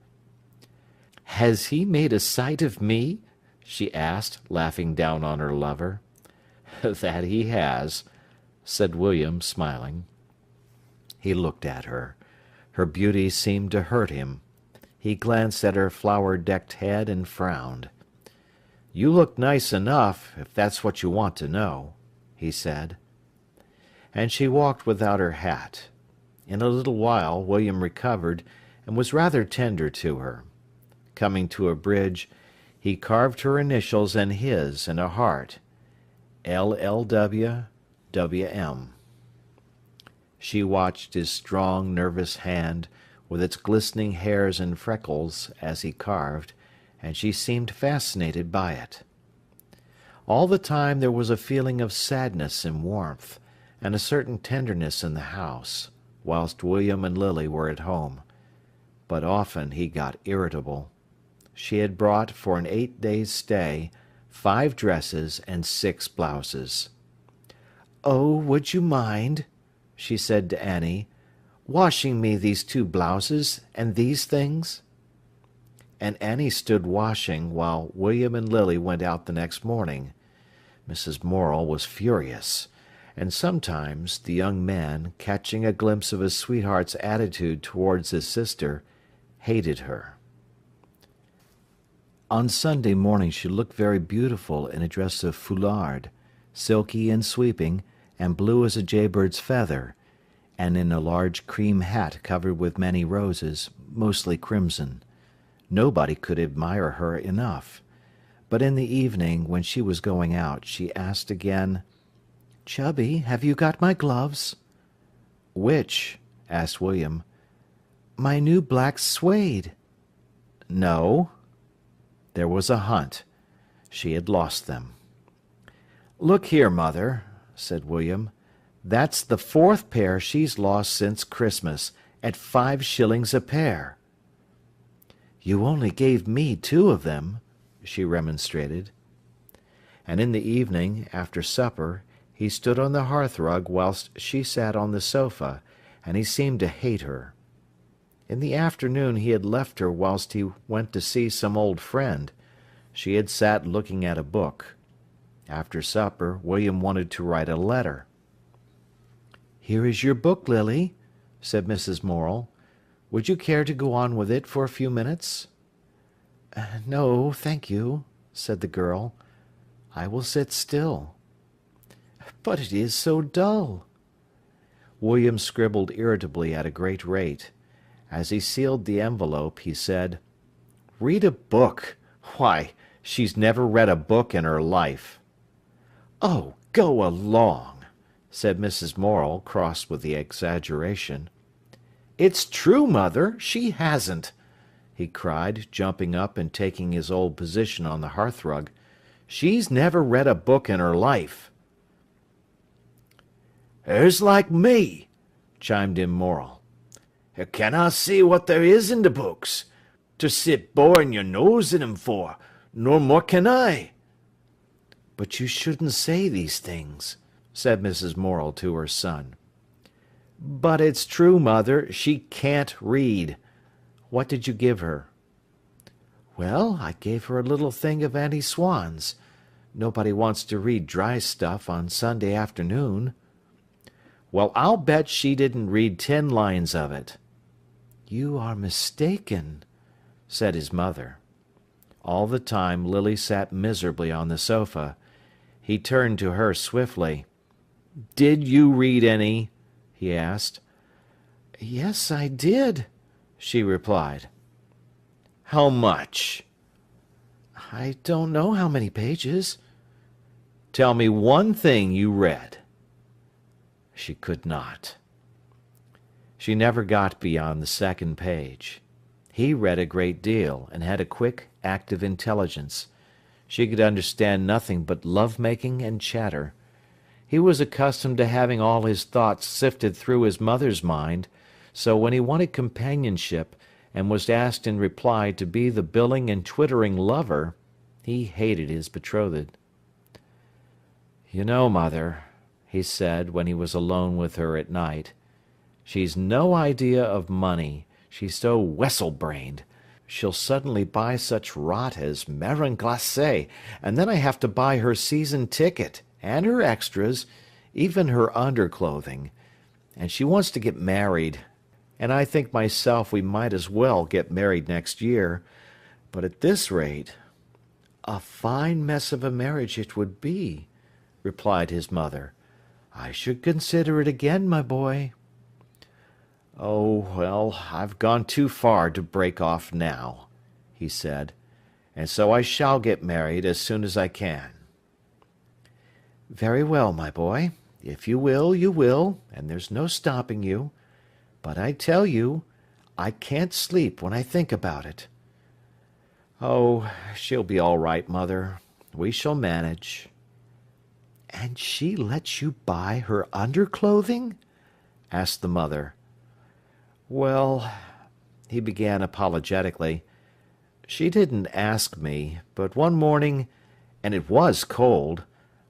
"Has he made a sight of me?" she asked, laughing down on her lover. "That he has," said William, smiling. He looked at her. Her beauty seemed to hurt him. He glanced at her flower-decked head and frowned. "You look nice enough, if that's what you want to know," he said. And she walked without her hat. In a little while William recovered, and was rather tender to her. Coming to a bridge, he carved her initials and his in a heart. LLW-WM. She watched his strong, nervous hand, with its glistening hairs and freckles, as he carved, and she seemed fascinated by it. All the time there was a feeling of sadness and warmth, and a certain tenderness in the house, whilst William and Lily were at home. But often he got irritable. She had brought, for an 8 days' stay, 5 dresses and 6 blouses. "Oh, would you mind," she said to Annie, "washing me these 2 blouses and these things?" And Annie stood washing, while William and Lily went out the next morning. Mrs. Morel was furious, and sometimes the young man, catching a glimpse of his sweetheart's attitude towards his sister, hated her. On Sunday morning she looked very beautiful in a dress of foulard, silky and sweeping, and blue as a jaybird's feather, and in a large cream hat covered with many roses, mostly crimson. Nobody could admire her enough. But in the evening, when she was going out, she asked again, "Chubby, have you got my gloves?" "Which?" asked William. "My new black suede." "No." There was a hunt. She had lost them. "Look here, mother," said William. "That's the 4th pair she's lost since Christmas, at 5 shillings a pair." "You only gave me 2 of them," she remonstrated. And in the evening, after supper, he stood on the hearthrug whilst she sat on the sofa, and he seemed to hate her. In the afternoon he had left her whilst he went to see some old friend. She had sat looking at a book. After supper, William wanted to write a letter. "Here is your book, Lily," said Mrs. Morel. "Would you care to go on with it for a few minutes?" "No, thank you," said the girl. "I will sit still." "But it is so dull." William scribbled irritably at a great rate. As he sealed the envelope, he said, "Read a book! Why, she's never read a book in her life." "Oh, go along," said Mrs. Morel, cross with the exaggeration. "It's true, mother, she hasn't," he cried, jumping up and taking his old position on the hearthrug. "She's never read a book in her life." "Her's like me," chimed in Morel. "Her canna see what there is in the books, to sit boring your nose in 'em for, nor more can I." "But you shouldn't say these things," said Mrs. Morel to her son. "But it's true, mother, she can't read. What did you give her?" "Well, I gave her a little thing of Annie Swan's. Nobody wants to read dry stuff on Sunday afternoon." "Well, I'll bet she didn't read 10 lines of it." "You are mistaken," said his mother. All the time Lily sat miserably on the sofa. He turned to her swiftly. "Did you read any?" he asked. "Yes, I did," she replied. "How much?" "I don't know how many pages." "Tell me one thing you read." She could not. She never got beyond the 2nd page. He read a great deal, and had a quick, active intelligence. She could understand nothing but love-making and chatter. He was accustomed to having all his thoughts sifted through his mother's mind, so when he wanted companionship, and was asked in reply to be the billing and twittering lover, he hated his betrothed. "You know, mother," he said, when he was alone with her at night, "she's no idea of money. She's so wessel-brained. She'll suddenly buy such rot as marron glacé, and then I have to buy her season ticket, and her extras, even her underclothing. And she wants to get married, and I think myself we might as well get married next year. But at this rate—" "A fine mess of a marriage it would be," replied his mother. "I should consider it again, my boy." "Oh, well, I've gone too far to break off now," he said, "and so I shall get married as soon as I can." "Very well, my boy. If you will, and there's no stopping you. But I tell you, I can't sleep when I think about it." "Oh, she'll be all right, mother. We shall manage." "And she lets you buy her underclothing?" asked the mother. "Well," he began apologetically, "she didn't ask me, but one morning, and it was cold,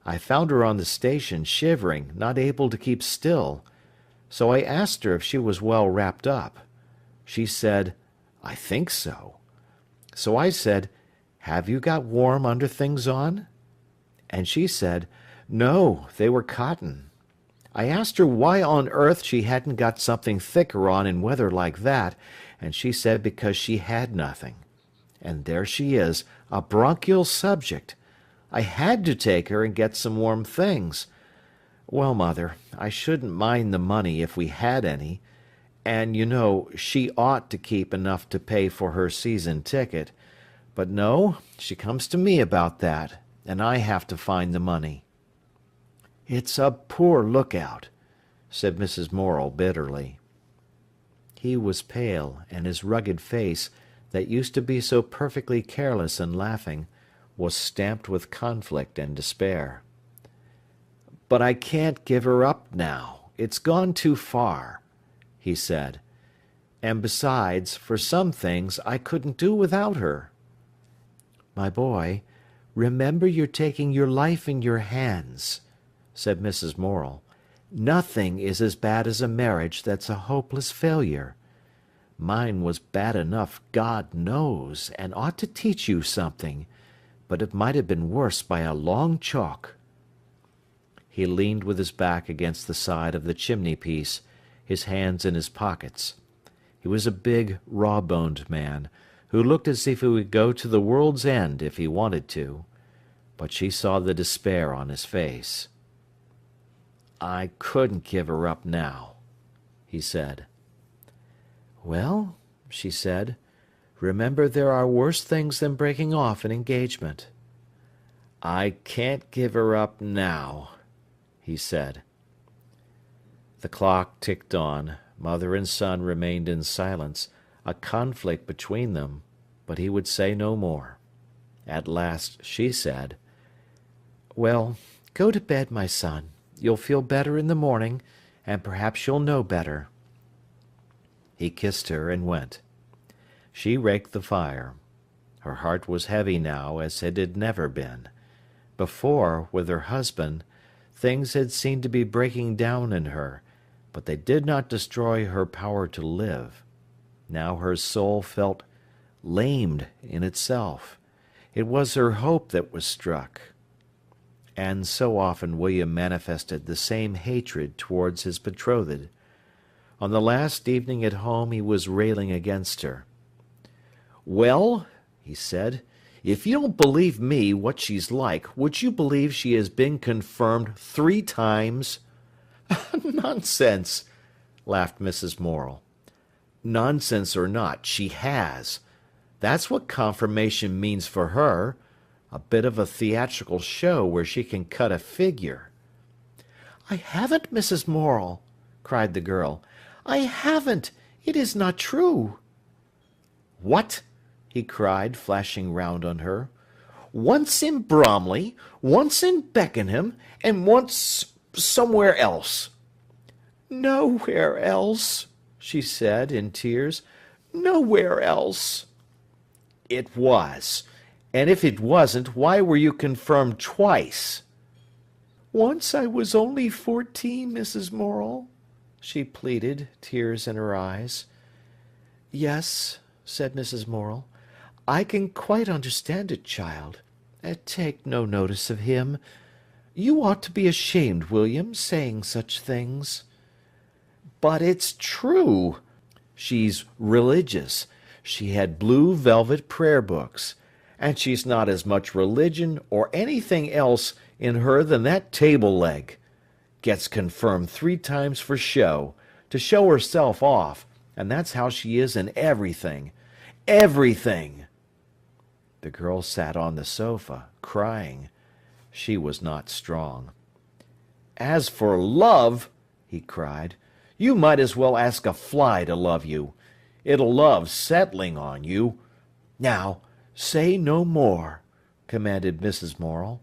I found her on the station shivering, not able to keep still. So I asked her if she was well wrapped up. She said, 'I think so.' So I said, 'Have you got warm underthings on?' And she said, 'No, they were cotton.' I asked her why on earth she hadn't got something thicker on in weather like that, and she said because she had nothing. And there she is, a bronchial subject. I had to take her and get some warm things. Well, Mother, I shouldn't mind the money if we had any, and, you know, she ought to keep enough to pay for her season ticket. But no, she comes to me about that, and I have to find the money." "It's a poor lookout," said Mrs. Morel bitterly. He was pale, and his rugged face, that used to be so perfectly careless and laughing, was stamped with conflict and despair. "But I can't give her up now. It's gone too far," he said. "And besides, for some things I couldn't do without her." "My boy, remember you're taking your life in your hands," said Mrs. Morel. "Nothing is as bad as a marriage that's a hopeless failure. Mine was bad enough, God knows, and ought to teach you something, but it might have been worse by a long chalk." He leaned with his back against the side of the chimney-piece, his hands in his pockets. He was a big, raw-boned man, who looked as if he would go to the world's end if he wanted to, but she saw the despair on his face. "I couldn't give her up now," he said. "Well," she said, "remember there are worse things than breaking off an engagement." "I can't give her up now," he said. The clock ticked on. Mother and son remained in silence, a conflict between them, but he would say no more. At last she said, "Well, go to bed, my son. You'll feel better in the morning, and perhaps you'll know better." He kissed her and went. She raked the fire. Her heart was heavy now as it had never been. Before, with her husband, things had seemed to be breaking down in her, but they did not destroy her power to live. Now her soul felt lamed in itself. It was her hope that was struck. And so often William manifested the same hatred towards his betrothed. On the last evening at home he was railing against her. "Well," he said, "if you don't believe me what she's like, would you believe she has been confirmed 3 times? "Nonsense," laughed Mrs. Morel. "Nonsense or not, she has. That's what confirmation means for her. A bit of a theatrical show where she can cut a figure." "I haven't, Mrs. Morel," cried the girl. "I haven't. It is not true." "What?" he cried, flashing round on her. "Once in Bromley, once in Beckenham, and once somewhere else." "Nowhere else," she said, in tears. "Nowhere else." "It was. And if it wasn't, why were you confirmed twice?" "Once I was only 14, Mrs. Morel," she pleaded, tears in her eyes. "Yes," said Mrs. Morel, "I can quite understand it, child. Take no notice of him. You ought to be ashamed, William, saying such things." "But it's true. She's religious. She had blue velvet prayer books. And she's not as much religion or anything else in her than that table leg. Gets confirmed 3 times for show, to show herself off, and that's how she is in everything. Everything!" The girl sat on the sofa, crying. She was not strong. "As for love," he cried, "you might as well ask a fly to love you. It'll love settling on you. Now, say no more," commanded Mrs. Morel.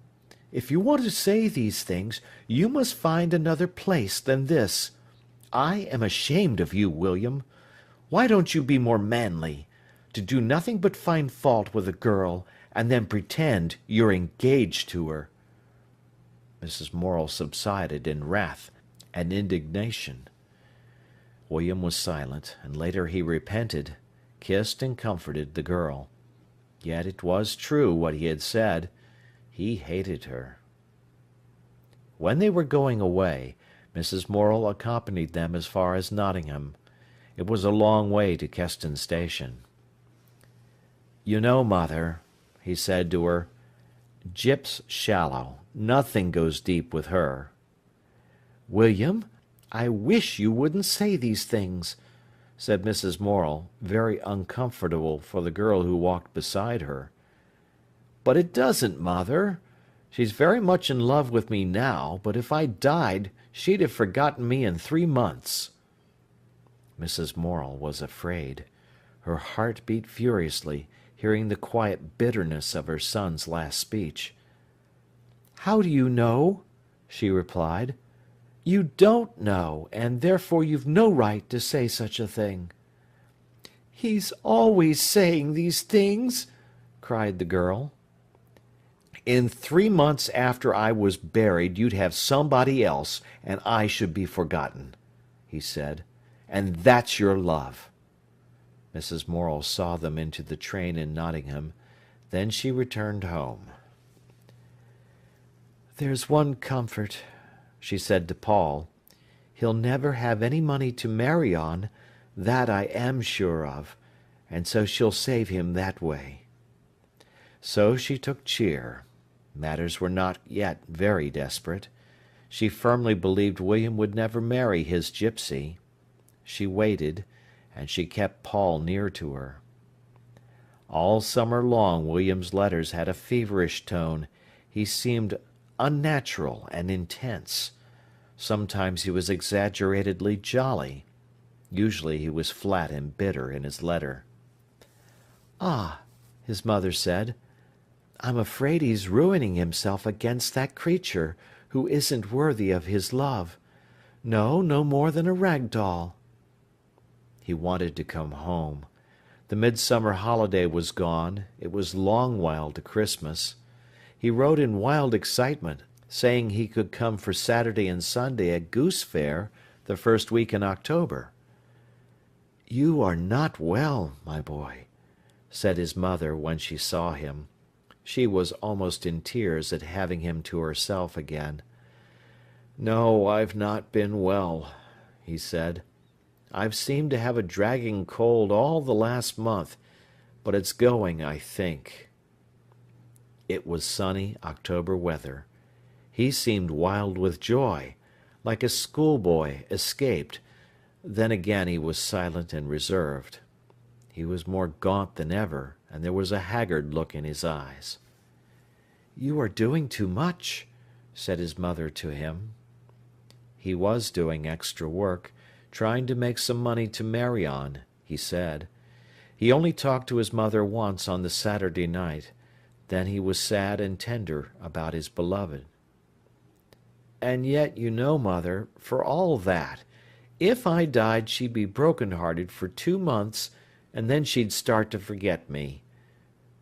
"If you want to say these things, you must find another place than this. I am ashamed of you, William. Why don't you be more manly? To do nothing but find fault with a girl, and then pretend you're engaged to her." Mrs. Morel subsided in wrath and indignation. William was silent, and later he repented, kissed and comforted the girl. Yet it was true what he had said. He hated her. When they were going away, Mrs. Morel accompanied them as far as Nottingham. It was a long way to Keston Station. "You know, Mother," he said to her, "Jip's shallow. Nothing goes deep with her." "William, I wish you wouldn't say these things," said Mrs. Morel, very uncomfortable for the girl who walked beside her. "But it doesn't, Mother. She's very much in love with me now, but if I died, she'd have forgotten me in 3 months." Mrs. Morel was afraid. Her heart beat furiously, hearing the quiet bitterness of her son's last speech. "How do you know?" she replied. "You don't know, and therefore you've no right to say such a thing." "He's always saying these things," cried the girl. "In 3 months after I was buried, you'd have somebody else, and I should be forgotten," he said. "And that's your love." Mrs. Morel saw them into the train in Nottingham. Then she returned home. "There's one comfort," she said to Paul. "He'll never have any money to marry on, that I am sure of, and so she'll save him that way." So she took cheer. Matters were not yet very desperate. She firmly believed William would never marry his gypsy. She waited, and she kept Paul near to her. All summer long William's letters had a feverish tone. He seemed unnatural and intense. Sometimes he was exaggeratedly jolly. Usually he was flat and bitter in his letter. "Ah," his mother said, "I'm afraid he's ruining himself against that creature, who isn't worthy of his love. No more than a rag doll." He wanted to come home. The midsummer holiday was gone. It was long while to Christmas. He wrote in wild excitement, saying he could come for Saturday and Sunday at Goose Fair, the first week in October. "You are not well, my boy," said his mother when she saw him. She was almost in tears at having him to herself again. "No, I've not been well," he said. "I've seemed to have a dragging cold all the last month, but it's going, I think." It was sunny October weather. He seemed wild with joy, like a schoolboy escaped. Then again he was silent and reserved. He was more gaunt than ever, and there was a haggard look in his eyes. "You are doing too much," said his mother to him. He was doing extra work, trying to make some money to marry on, he said. He only talked to his mother once on the Saturday night. Then he was sad and tender about his beloved. "And yet, you know, Mother, for all that, if I died she'd be broken-hearted for 2 months, and then she'd start to forget me.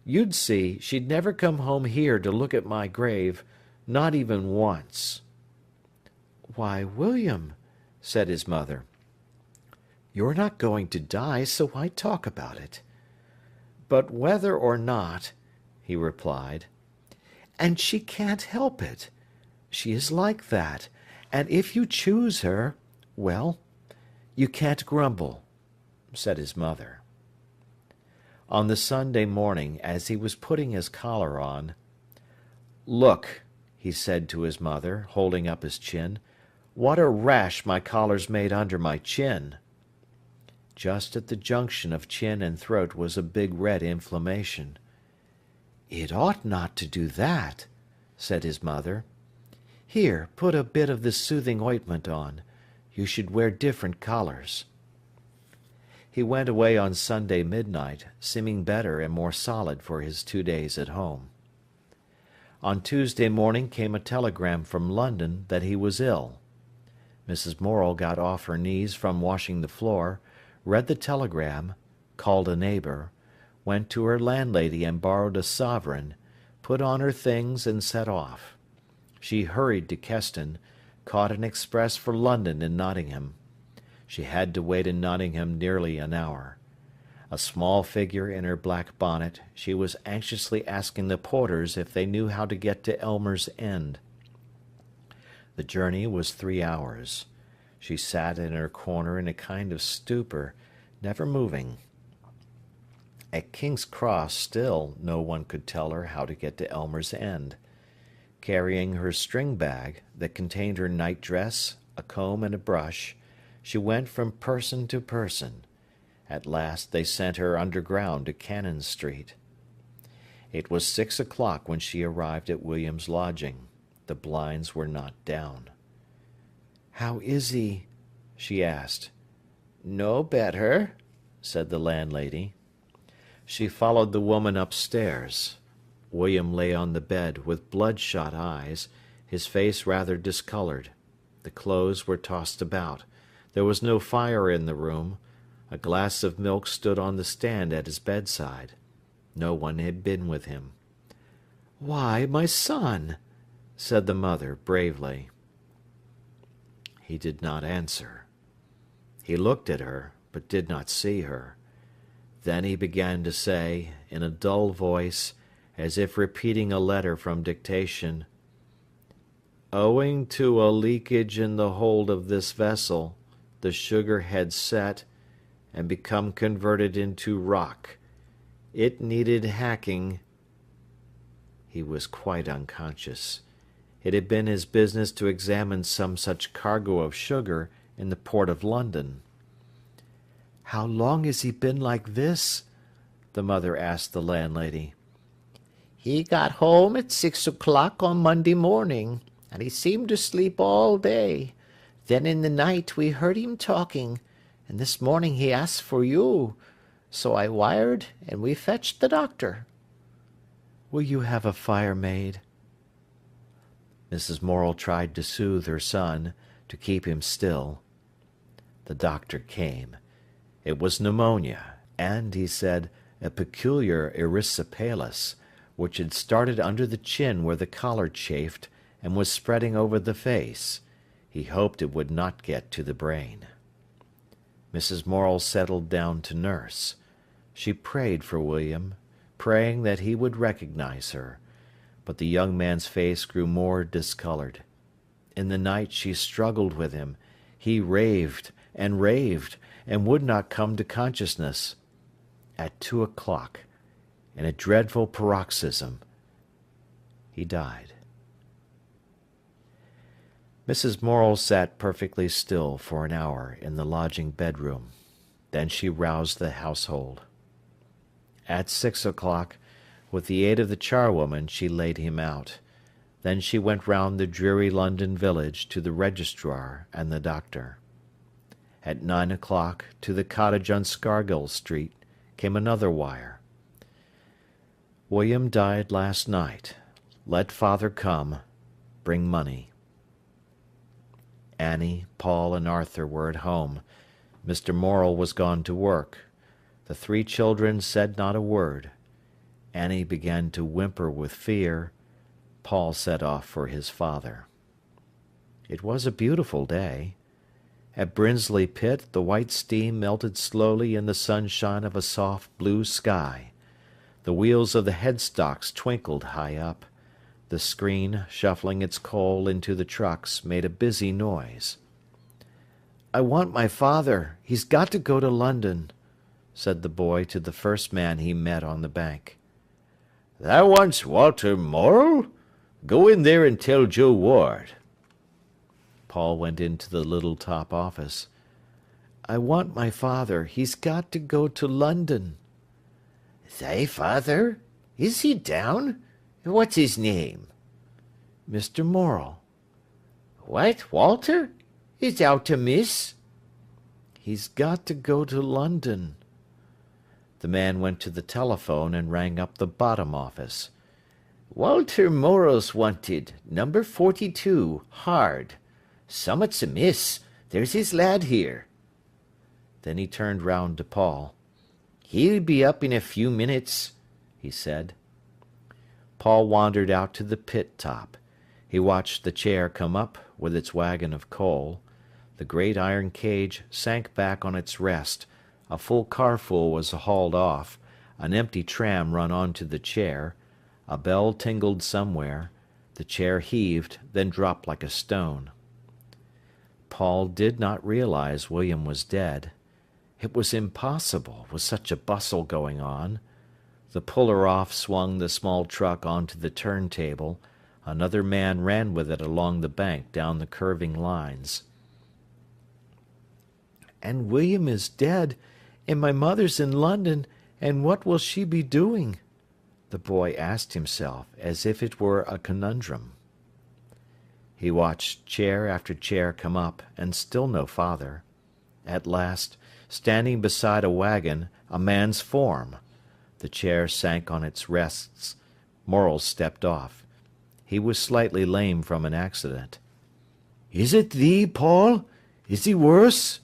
You'd see, she'd never come home here to look at my grave, not even once." "Why, William," said his mother, "you're not going to die, so why talk about it?" "But whether or not," he replied. "And she can't help it. She is like that, and if you choose her, well, you can't grumble," said his mother. On the Sunday morning, as he was putting his collar on, "Look," he said to his mother, holding up his chin, "what a rash my collar's made under my chin." Just at the junction of chin and throat was a big red inflammation. "It ought not to do that," said his mother. "Here, put a bit of this soothing ointment on. You should wear different collars." He went away on Sunday midnight, seeming better and more solid for his 2 days at home. On Tuesday morning came a telegram from London that he was ill. Mrs. Morel got off her knees from washing the floor, read the telegram, called a neighbour, went to her landlady and borrowed a sovereign, put on her things and set off. She hurried to Keston, caught an express for London and Nottingham. She had to wait in Nottingham nearly an hour. A small figure in her black bonnet, she was anxiously asking the porters if they knew how to get to Elmer's End. The journey was 3 hours. She sat in her corner in a kind of stupor, never moving. At King's Cross still no one could tell her how to get to Elmer's End. Carrying her string bag that contained her night-dress, a comb and a brush, she went from person to person. At last they sent her underground to Cannon Street. It was 6 o'clock when she arrived at William's lodging. The blinds were not down. "How is he?" she asked. "No better," said the landlady. She followed the woman upstairs. William lay on the bed with bloodshot eyes, his face rather discoloured. The clothes were tossed about. There was no fire in the room. A glass of milk stood on the stand at his bedside. No one had been with him. "Why, my son!" said the mother bravely. He did not answer. He looked at her, but did not see her. Then he began to say, in a dull voice, as if repeating a letter from dictation, "Owing to a leakage in the hold of this vessel, the sugar had set and become converted into rock. It needed hacking." He was quite unconscious. It had been his business to examine some such cargo of sugar in the port of London. "How long has he been like this?" the mother asked the landlady. "He got home at 6 o'clock on Monday morning, and he seemed to sleep all day. Then in the night we heard him talking, and this morning he asked for you. So I wired, and we fetched the doctor." "Will you have a fire made?" Mrs. Morel tried to soothe her son, to keep him still. The doctor came. It was pneumonia, and, he said, a peculiar erysipelas, which had started under the chin where the collar chafed, and was spreading over the face. He hoped it would not get to the brain. Mrs. Morel settled down to nurse. She prayed for William, praying that he would recognize her, but the young man's face grew more discoloured. In the night she struggled with him. He raved, and would not come to consciousness. At 2 o'clock, in a dreadful paroxysm, he died. Mrs. Morel sat perfectly still for an hour in the lodging bedroom. Then she roused the household. At 6 o'clock, with the aid of the charwoman, she laid him out. Then she went round the dreary London village to the registrar and the doctor. At 9 o'clock, to the cottage on Scargill Street, came another wire. "William died last night. Let father come. Bring money." Annie, Paul, and Arthur were at home. Mr. Morel was gone to work. The 3 children said not a word. Annie began to whimper with fear. Paul set off for his father. It was a beautiful day. At Brinsley Pit the white steam melted slowly in the sunshine of a soft blue sky. The wheels of the headstocks twinkled high up. The screen, shuffling its coal into the trucks, made a busy noise. "I want my father. He's got to go to London," said the boy to the first man he met on the bank. "Thou wants Walter Morel? Go in there and tell Joe Ward." Paul went into the little top office. "I want my father. He's got to go to London." "Thy father? Is he down? What's his name?" "Mr. Morel." "What, Walter? Is out amiss?" "He's got to go to London." The man went to the telephone and rang up the bottom office. "Walter Morel's wanted, number 42, hard. Summat's amiss. There's his lad here." Then he turned round to Paul. "He'll be up in a few minutes," he said. Paul wandered out to the pit top. He watched the chair come up, with its wagon of coal. The great iron cage sank back on its rest. A full carful was hauled off. An empty tram run on to the chair. A bell tingled somewhere. The chair heaved, then dropped like a stone. Paul did not realize William was dead. It was impossible, with such a bustle going on. The puller-off swung the small truck onto the turntable. Another man ran with it along the bank down the curving lines. "And William is dead, and my mother's in London, and what will she be doing?" the boy asked himself, as if it were a conundrum. He watched chair after chair come up, and still no father. At last, standing beside a wagon, a man's form. The chair sank on its rests. Morel stepped off. He was slightly lame from an accident. "Is it thee, Paul? Is he worse?"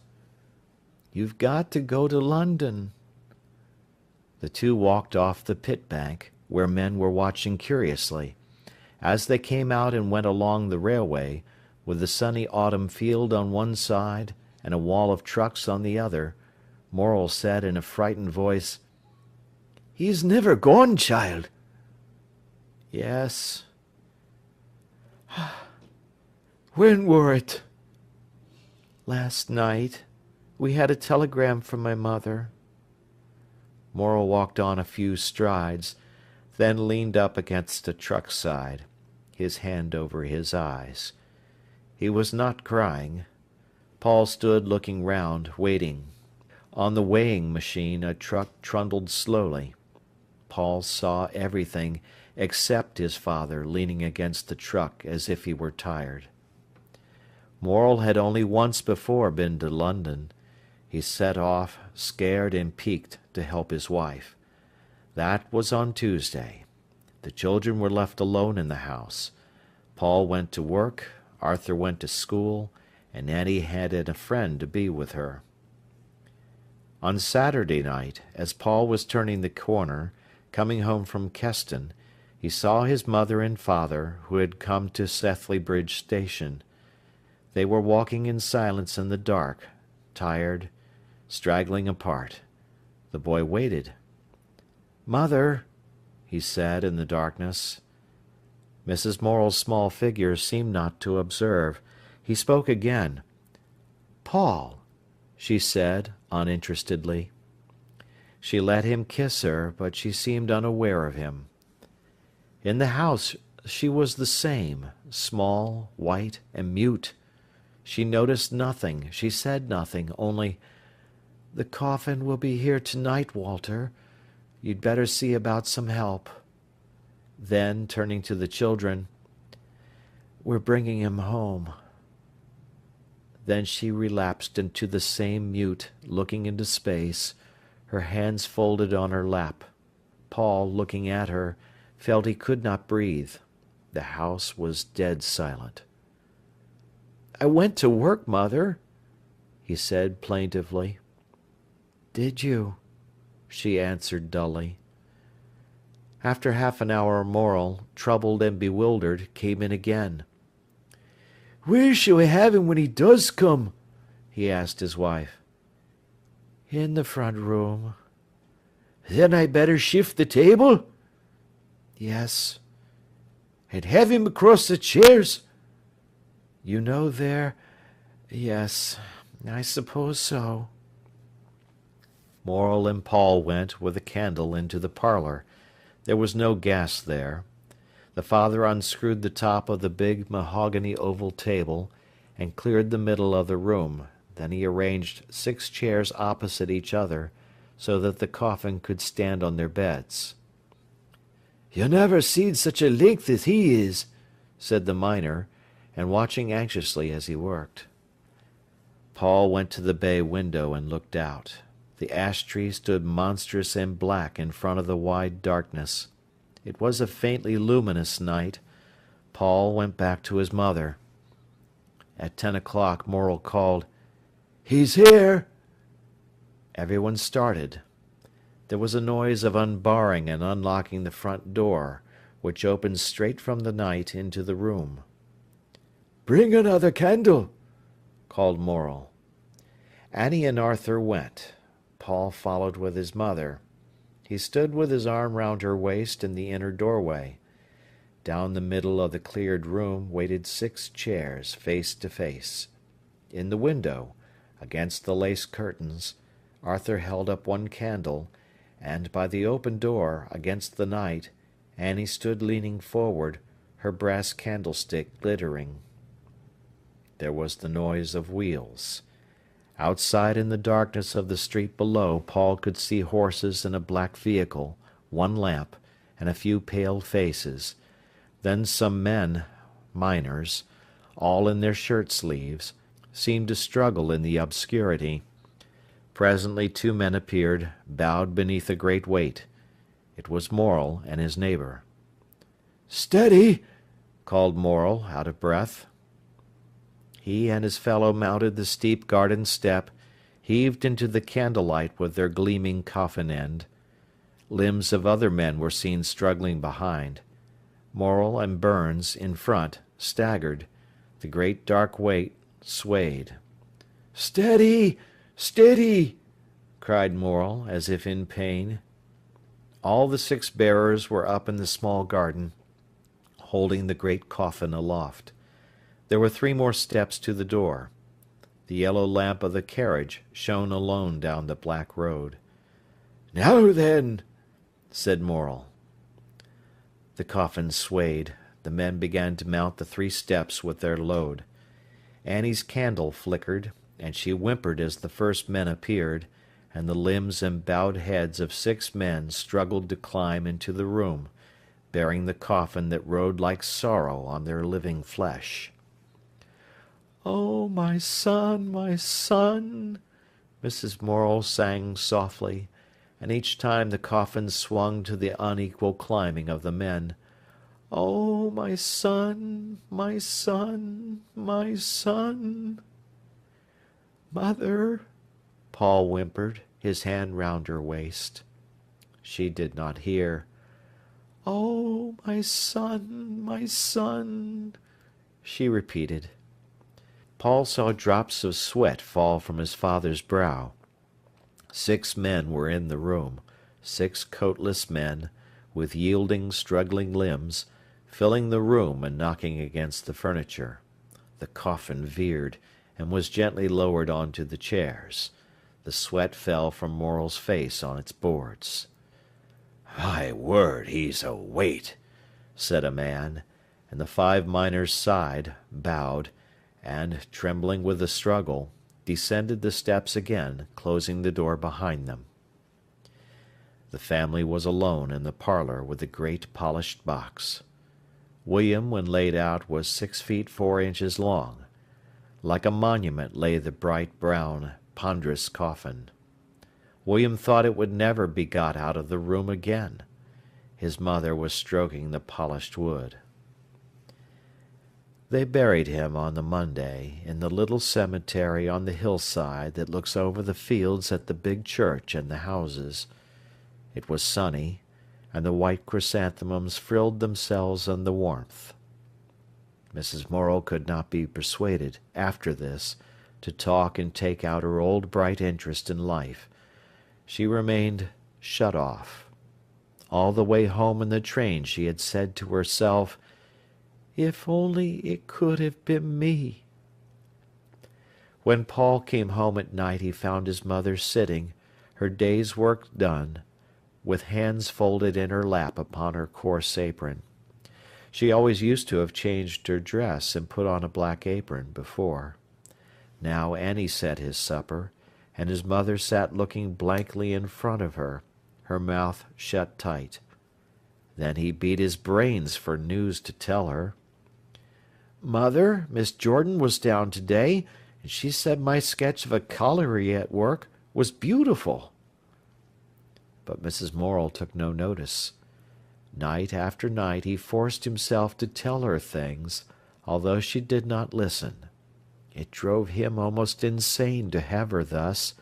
"You've got to go to London." The two walked off the pit bank, where men were watching curiously. As they came out and went along the railway, with the sunny autumn field on one side and a wall of trucks on the other, Morel said in a frightened voice, "He's never gone, child." "Yes." "When were it?" "Last night. We had a telegram from my mother." Morel walked on a few strides, then leaned up against a truck side, his hand over his eyes. He was not crying. Paul stood looking round, waiting. On the weighing machine a truck trundled slowly. Paul saw everything except his father leaning against the truck as if he were tired. Morel had only once before been to London. He set off, scared and piqued, to help his wife. That was on Tuesday. The children were left alone in the house. Paul went to work, Arthur went to school, and Annie had a friend to be with her. On Saturday night, as Paul was turning the corner, coming home from Keston, he saw his mother and father, who had come to Sethley Bridge Station. They were walking in silence in the dark, tired, straggling apart. The boy waited. "Mother," he said in the darkness. Mrs. Morel's small figure seemed not to observe. He spoke again. "Paul," she said, uninterestedly. She let him kiss her, but she seemed unaware of him. In the house she was the same, small, white, and mute. She noticed nothing, she said nothing, only, "The coffin will be here tonight, Walter. You'd better see about some help." Then, turning to the children, "We're bringing him home." Then she relapsed into the same mute, looking into space, her hands folded on her lap. Paul, looking at her, felt he could not breathe. The house was dead silent. "I went to work, Mother," he said plaintively. "Did you?" she answered dully. After half an hour Morel, troubled and bewildered, came in again. "Where shall we have him when he does come?" he asked his wife. "In the front room." "Then I better shift the table?" "Yes." "And have him across the chairs?" "You know there. Yes, I suppose so." Morel and Paul went with a candle into the parlour. There was no gas there. The father unscrewed the top of the big mahogany oval table and cleared the middle of the room. Then he arranged 6 chairs opposite each other, so that the coffin could stand on their beds. "You never seed such a length as he is," said the miner, and watching anxiously as he worked. Paul went to the bay window and looked out. The ash tree stood monstrous and black in front of the wide darkness. It was a faintly luminous night. Paul went back to his mother. At 10 o'clock Morel called, "He's here!" Everyone started. There was a noise of unbarring and unlocking the front door, which opened straight from the night into the room. "Bring another candle," called Morel. Annie and Arthur went. Paul followed with his mother. He stood with his arm round her waist in the inner doorway. Down the middle of the cleared room waited 6 chairs, face to face. In the window, against the lace curtains, Arthur held up one candle, and by the open door, against the night, Annie stood leaning forward, her brass candlestick glittering. There was the noise of wheels. Outside in the darkness of the street below, Paul could see horses and a black vehicle, one lamp, and a few pale faces. Then some men, miners, all in their shirt-sleeves, seemed to struggle in the obscurity. Presently 2 men appeared, bowed beneath a great weight. It was Morel and his neighbour. "Steady!" called Morel, out of breath. He and his fellow mounted the steep garden step, heaved into the candlelight with their gleaming coffin end. Limbs of other men were seen struggling behind. Morel and Burns, in front, staggered. The great dark weight swayed. "Steady! Steady!" cried Morel, as if in pain. All the 6 bearers were up in the small garden, holding the great coffin aloft. There were 3 more steps to the door. The yellow lamp of the carriage shone alone down the black road. "Now then," said Morel. The coffin swayed. The men began to mount the 3 steps with their load. Annie's candle flickered, and she whimpered as the first men appeared, and the limbs and bowed heads of 6 men struggled to climb into the room, bearing the coffin that rode like sorrow on their living flesh. "Oh, my son, my son!" Mrs. Morel sang softly, and each time the coffin swung to the unequal climbing of the men. "Oh, my son, my son, my son!" "Mother!" Paul whimpered, his hand round her waist. She did not hear. "Oh, my son," she repeated. Paul saw drops of sweat fall from his father's brow. 6 men were in the room, 6 coatless men, with yielding, struggling limbs, filling the room and knocking against the furniture. The coffin veered, and was gently lowered on to the chairs. The sweat fell from Morel's face on its boards. "My word, he's a weight," said a man, and the 5 miners sighed, bowed, and, trembling with the struggle, descended the steps again, closing the door behind them. The family was alone in the parlour with the great polished box. William, when laid out, was 6 feet 4 inches long. Like a monument lay the bright brown, ponderous coffin. William thought it would never be got out of the room again. His mother was stroking the polished wood. They buried him on the Monday in the little cemetery on the hillside that looks over the fields at the big church and the houses. It was sunny, and the white chrysanthemums frilled themselves in the warmth. Mrs. Morel could not be persuaded, after this, to talk and take out her old bright interest in life. She remained shut off. All the way home in the train she had said to herself, "If only it could have been me." When Paul came home at night he found his mother sitting, her day's work done, with hands folded in her lap upon her coarse apron. She always used to have changed her dress and put on a black apron before. Now Annie set his supper, and his mother sat looking blankly in front of her, her mouth shut tight. Then he beat his brains for news to tell her. "Mother, Miss Jordan was down today, and she said my sketch of a colliery at work was beautiful." But Mrs. Morel took no notice. Night after night he forced himself to tell her things, although she did not listen. It drove him almost insane to have her thus.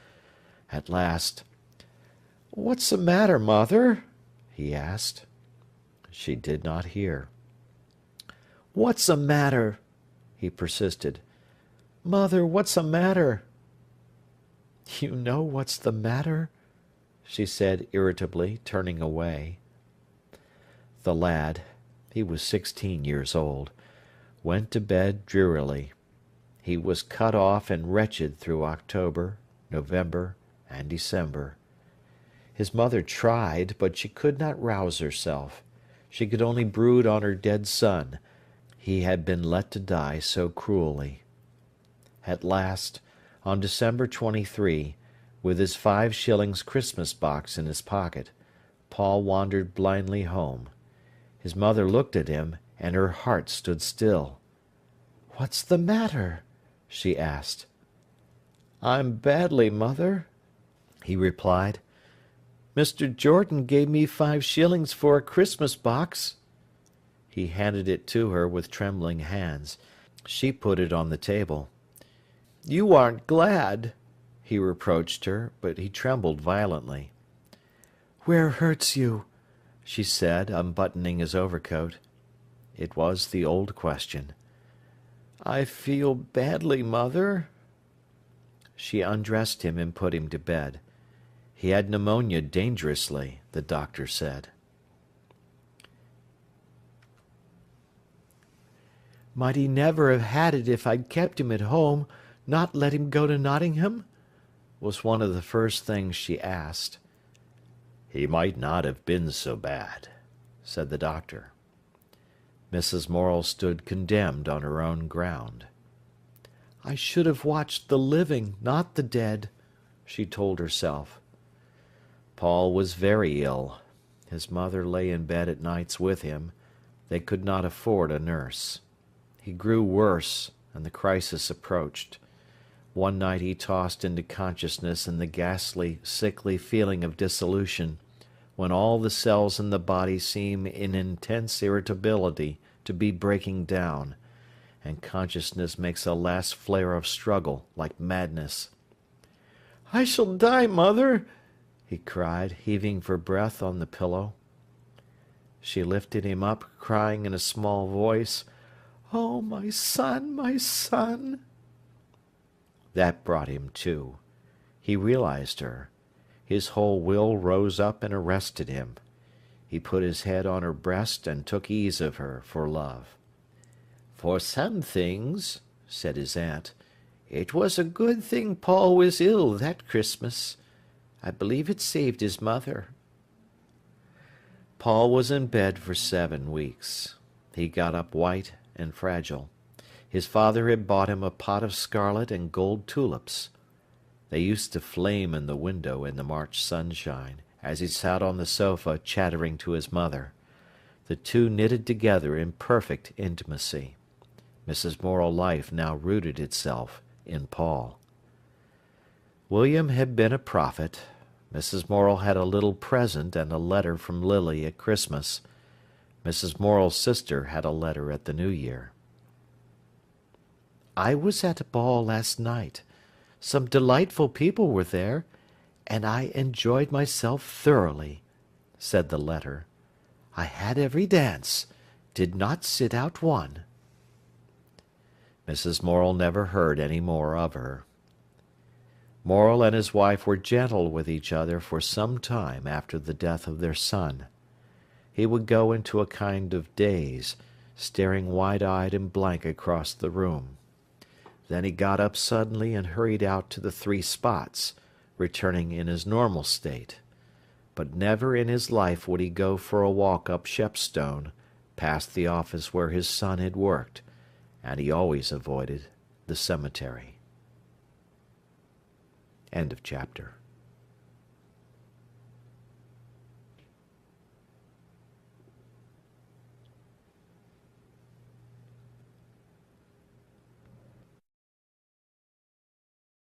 At last, "What's the matter, mother?" he asked. She did not hear. "What's the matter?" he persisted. "Mother, what's the matter?" "You know what's the matter?" she said irritably, turning away. The lad, he was 16 years old, went to bed drearily. He was cut off and wretched through October, November, and December. His mother tried, but she could not rouse herself. She could only brood on her dead son. He had been let to die so cruelly. At last, on December 23, with his 5 shillings Christmas box in his pocket, Paul wandered blindly home. His mother looked at him, and her heart stood still. "What's the matter?" she asked. "I'm badly, mother," he replied. "Mr. Jordan gave me 5 shillings for a Christmas box." He handed it to her with trembling hands. She put it on the table. "You aren't glad," he reproached her, but he trembled violently. "Where hurts you?" she said, unbuttoning his overcoat. It was the old question. "I feel badly, mother." She undressed him and put him to bed. He had pneumonia dangerously, the doctor said. "Might he never have had it if I'd kept him at home, not let him go to Nottingham?" was one of the first things she asked. "He might not have been so bad," said the doctor. Mrs. Morel stood condemned on her own ground. "I should have watched the living, not the dead," she told herself. Paul was very ill. His mother lay in bed at nights with him. They could not afford a nurse. He grew worse, and the crisis approached. One night he tossed into consciousness in the ghastly, sickly feeling of dissolution, when all the cells in the body seem in intense irritability to be breaking down, and consciousness makes a last flare of struggle, like madness. "I shall die, mother!" he cried, heaving for breath on the pillow. She lifted him up, crying in a small voice, "Oh, my son, my son!" That brought him to. He realized her. His whole will rose up and arrested him. He put his head on her breast and took ease of her for love. "For some things," said his aunt, "it was a good thing Paul was ill that Christmas. I believe it saved his mother." Paul was in bed for 7 weeks. He got up white and fragile. His father had bought him a pot of scarlet and gold tulips. They used to flame in the window in the March sunshine, as he sat on the sofa chattering to his mother. The two knitted together in perfect intimacy. Mrs. Morel life now rooted itself in Paul. William had been a prophet. Mrs. Morel had a little present and a letter from Lily at Christmas. Mrs. Morel's sister had a letter at the New Year. "I was at a ball last night. Some delightful people were there, and I enjoyed myself thoroughly," said the letter. "I had every dance, did not sit out one." Mrs. Morel never heard any more of her. Morel and his wife were gentle with each other for some time after the death of their son. He would go into a kind of daze, staring wide-eyed and blank across the room. Then he got up suddenly and hurried out to the 3 Spots, returning in his normal state. But never in his life would he go for a walk up Shepstone, past the office where his son had worked, and he always avoided the cemetery. End of chapter.